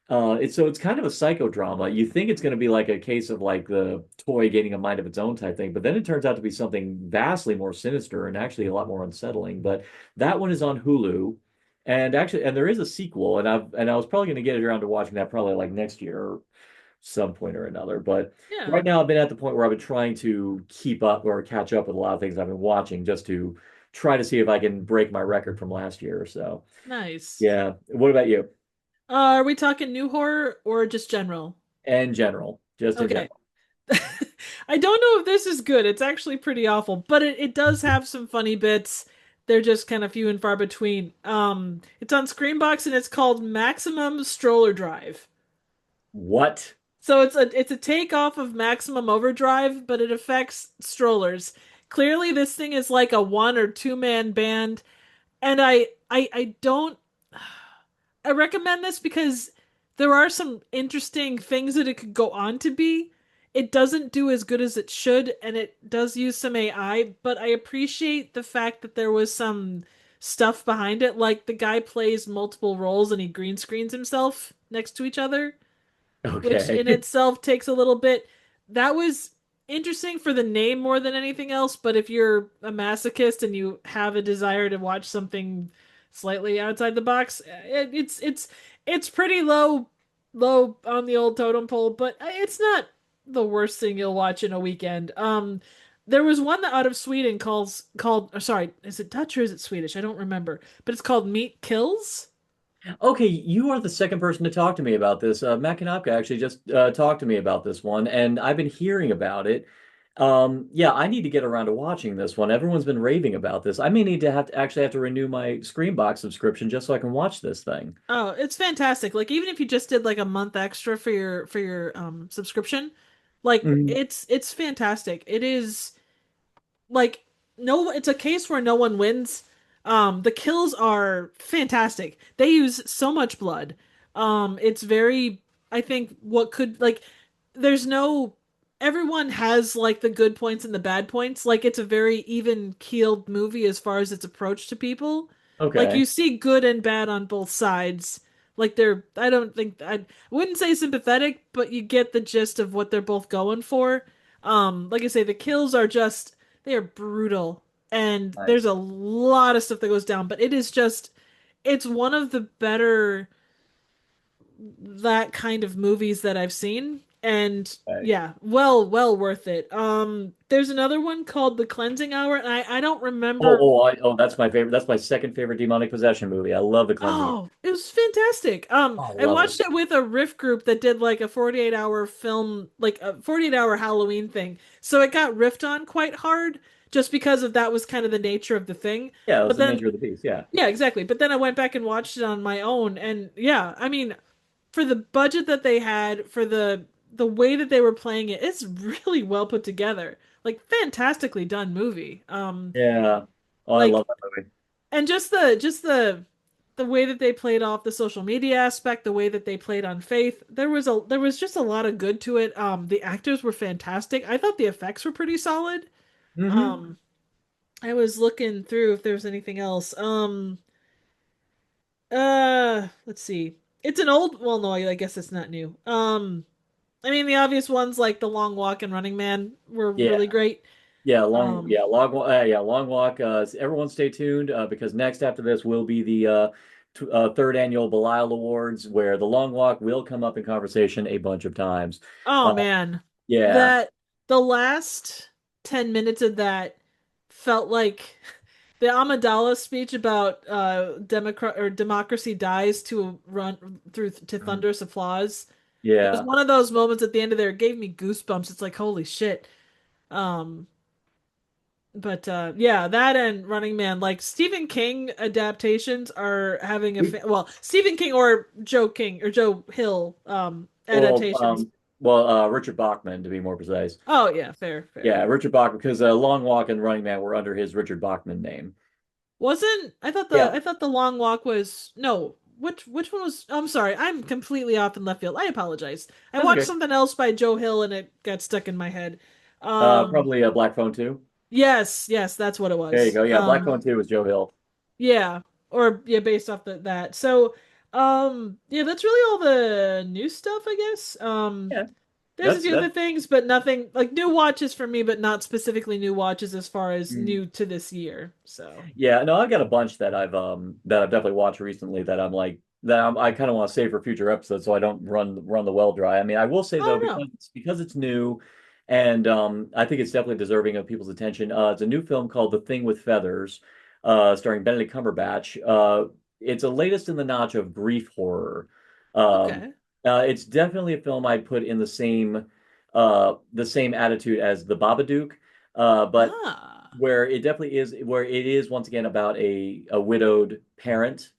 It's kind of a psychodrama. You think it's going to be like a case of like the toy gaining a mind of its own type thing, but then it turns out to be something vastly more sinister and actually a lot more unsettling. But that one is on Hulu, and there is a sequel, and I was probably going to get it around to watching that probably like next year or some point or another. But Yeah, right now, I've been at the point where I've been trying to keep up or catch up with a lot of things I've been watching just to try to see if I can break my record from last year or so. nice. Yeah. What about you? Are we talking new horror or just general? In general, just in Okay. general. I don't know if this is good. It's actually pretty awful, but it does have some funny bits. They're just kind of few and far between. It's on Screambox and it's called Maximum Stroller Drive. What? So it's a takeoff of Maximum Overdrive, but it affects strollers. Clearly, this thing is like a one or two man band, and I don't I recommend this because there are some interesting things that it could go on to be. It doesn't do as good as it should, and it does use some AI, but I appreciate the fact that there was some stuff behind it. Like the guy plays multiple roles and he green screens himself next to each other, which Okay. in itself takes a little bit. That was interesting for the name more than anything else, but if you're a masochist and you have a desire to watch something slightly outside the box, it's pretty low on the old totem pole, but it's not the worst thing you'll watch in a weekend. There was one out of Sweden called sorry, is it Dutch or is it Swedish? I don't remember, but it's called Meat Kills. Okay, you are the second person to talk to me about this. Matt Kanopka actually just talked to me about this one, and I've been hearing about it. Yeah, I need to get around to watching this one. Everyone's been raving about this. I may need to actually have to renew my Screenbox subscription just so I can watch this thing. Oh, it's fantastic. Like even if you just did like a month extra for your subscription, like Mhm. it's fantastic. It is like no, it's a case where no one wins. The kills are fantastic. They use so much blood. It's very, I think what could like there's no everyone has like the good points and the bad points. Like it's a very even keeled movie as far as its approach to people. Like Okay. you see good and bad on both sides. Like they're I don't think I wouldn't say sympathetic, but you get the gist of what they're both going for. Like I say, the kills are just they are brutal and there's a Nice. lot of stuff that goes down, but it is just it's one of the better that kind of movies that I've seen. And Okay. yeah, well worth it. There's another one called The Cleansing Hour, and I don't remember. That's my favorite. That's my second favorite demonic possession movie. I love The Cleansing. Oh, it was fantastic. Oh, I I love it. watched it with a riff group that did like a 48-hour film, like a 48-hour Halloween thing. So it got riffed on quite hard just because of that was kind of the nature of the thing. Yeah, it was But the then nature of the beast. Yeah. yeah, exactly. But then I went back and watched it on my own and yeah, I mean, for the budget that they had, for the way that they were playing it, it's really well put together. Like fantastically done movie. Yeah. Oh, I Like love that movie. and just the way that they played off the social media aspect, the way that they played on faith, there was just a lot of good to it. The actors were fantastic. I thought the effects were pretty solid. Hmm. Um, I was looking through if there was anything else. Let's see. It's an old, well, no, I guess it's not new. I mean, the obvious ones like The Long Walk and Running Man were Yeah. really great. Um, Long walk. Everyone stay tuned because next after this will be the third annual Belial Awards, where the long walk will come up in conversation a bunch of times. oh Uh, man, yeah. that the last 10 minutes of that felt like the Amidala speech about Democrat or democracy dies to run through to Mhm. thunderous applause. It was Yeah. one of those moments at the end of there, it gave me goosebumps. It's like, holy shit. Um, But yeah, that and Running Man, like Stephen King adaptations are having a We, well, Stephen King or Joe King or Joe Hill well, adaptations. Richard Bachman to be more precise. Oh yeah, fair, fair. Yeah, Richard Bachman because Long Walk and Running Man were under his Richard Bachman name. Wasn't Yeah, I thought the Long Walk was no, which one was I'm sorry, I'm completely off in left field. I apologize. I that's watched okay. something else by Joe Hill and it got stuck in my head. Um Probably Black Phone 2. yes, that's what it There you was. go. Yeah, Black Phone 2 was Joe Hill. Yeah, or yeah, based off that. So, yeah, that's really all the new stuff, I guess. Yeah, There's a that's few other that. things, but nothing like new watches for me, but not specifically new watches as far as Mm. new to this year. So, Yeah, no, I've got a bunch that I've definitely watched recently that I'm like I kind of want to save for future episodes so I don't run the well dry. I mean, I will say though oh no, because it's new and I think it's definitely deserving of people's attention. It's a new film called The Thing with Feathers, starring Benedict Cumberbatch. It's a latest in the notch of grief horror. Um, okay, it's definitely a film I'd put in the same attitude as The Babadook, but ah, where it is once again about a widowed parent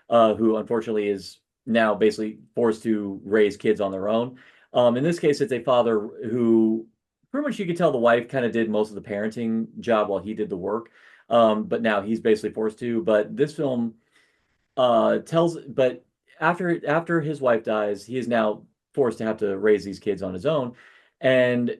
who unfortunately is now basically forced to raise kids on their own. In this case, it's a father who pretty much you could tell the wife kind of did most of the parenting job while he did the work. But now he's basically forced to. But this film but after his wife dies, he is now forced to have to raise these kids on his own. And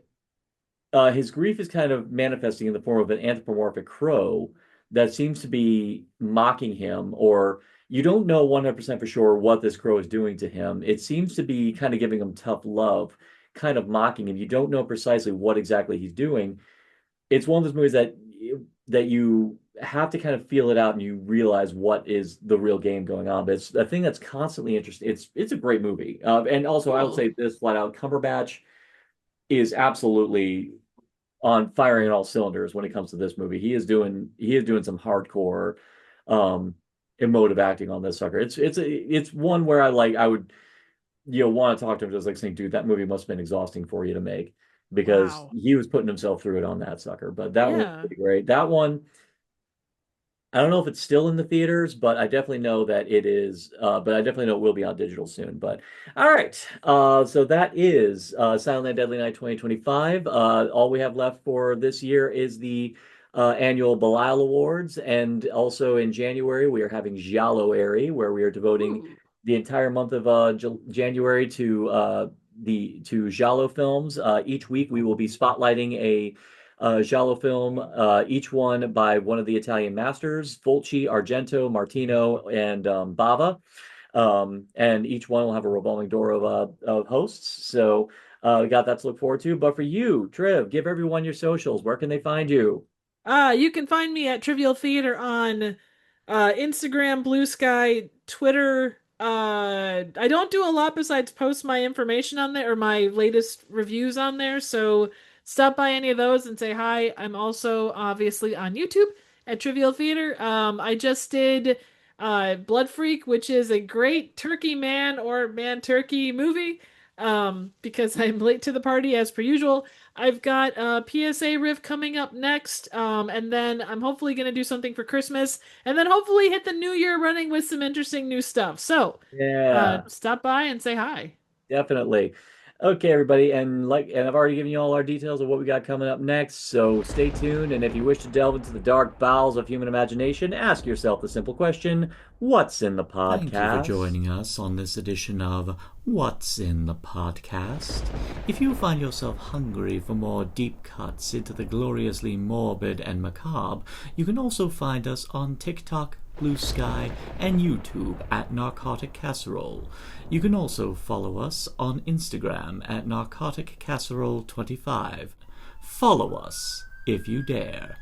his grief is kind of manifesting in the form of an anthropomorphic crow that seems to be mocking him, or you don't know 100% for sure what this crow is doing to him. It seems to be kind of giving him tough love, kind of mocking him. You don't know precisely what exactly he's doing. It's one of those movies that you have to kind of feel it out and you realize what is the real game going on. But it's a thing that's constantly interesting. It's a great movie. And also, I would cool. say this flat out, Cumberbatch is absolutely on firing on all cylinders when it comes to this movie. He is doing some hardcore. Um, emotive acting on this sucker. It's one where I would want to talk to him just like saying, dude, that movie must have been exhausting for you to make because Wow. he was putting himself through it on that sucker. But that one was Yeah. pretty great. That one, I don't know if it's still in the theaters, but I definitely know that it is. But I definitely know it will be on digital soon. But all right, so that is Silent Night, Deadly Night 2025. All we have left for this year is the annual Belial Awards, and also in January we are having Giallo-Airy, where we are devoting Ooh. the entire month of January to to Giallo films. Each week we will be spotlighting a giallo film, each one by one of the Italian masters, Fulci, Argento, Martino, and Bava. And each one will have a revolving door of hosts. So we got that to look forward to. But for you, Triv, give everyone your socials. Where can they find you? You can find me at Trivial Theater on Instagram, Blue Sky, Twitter. I don't do a lot besides post my information on there or my latest reviews on there. So stop by any of those and say hi. I'm also obviously on YouTube at Trivial Theater. I just did Blood Freak, which is a great turkey man or man turkey movie. Because I'm late to the party as per usual. I've got a PSA riff coming up next, and then I'm hopefully going to do something for Christmas, and then hopefully hit the new year running with some interesting new stuff. So, Yeah. stop by and say hi. Definitely. Okay, everybody, and I've already given you all our details of what we got coming up next, so stay tuned. And if you wish to delve into the dark bowels of human imagination, ask yourself the simple question, what's in the Thank you for podcast? joining us on this edition of What's in the Podcast. If you find yourself hungry for more deep cuts into the gloriously morbid and macabre, you can also find us on TikTok, Blue Sky, and YouTube at Narcotic Casserole. You can also follow us on Instagram at Narcotic Casserole 25. Follow us if you dare.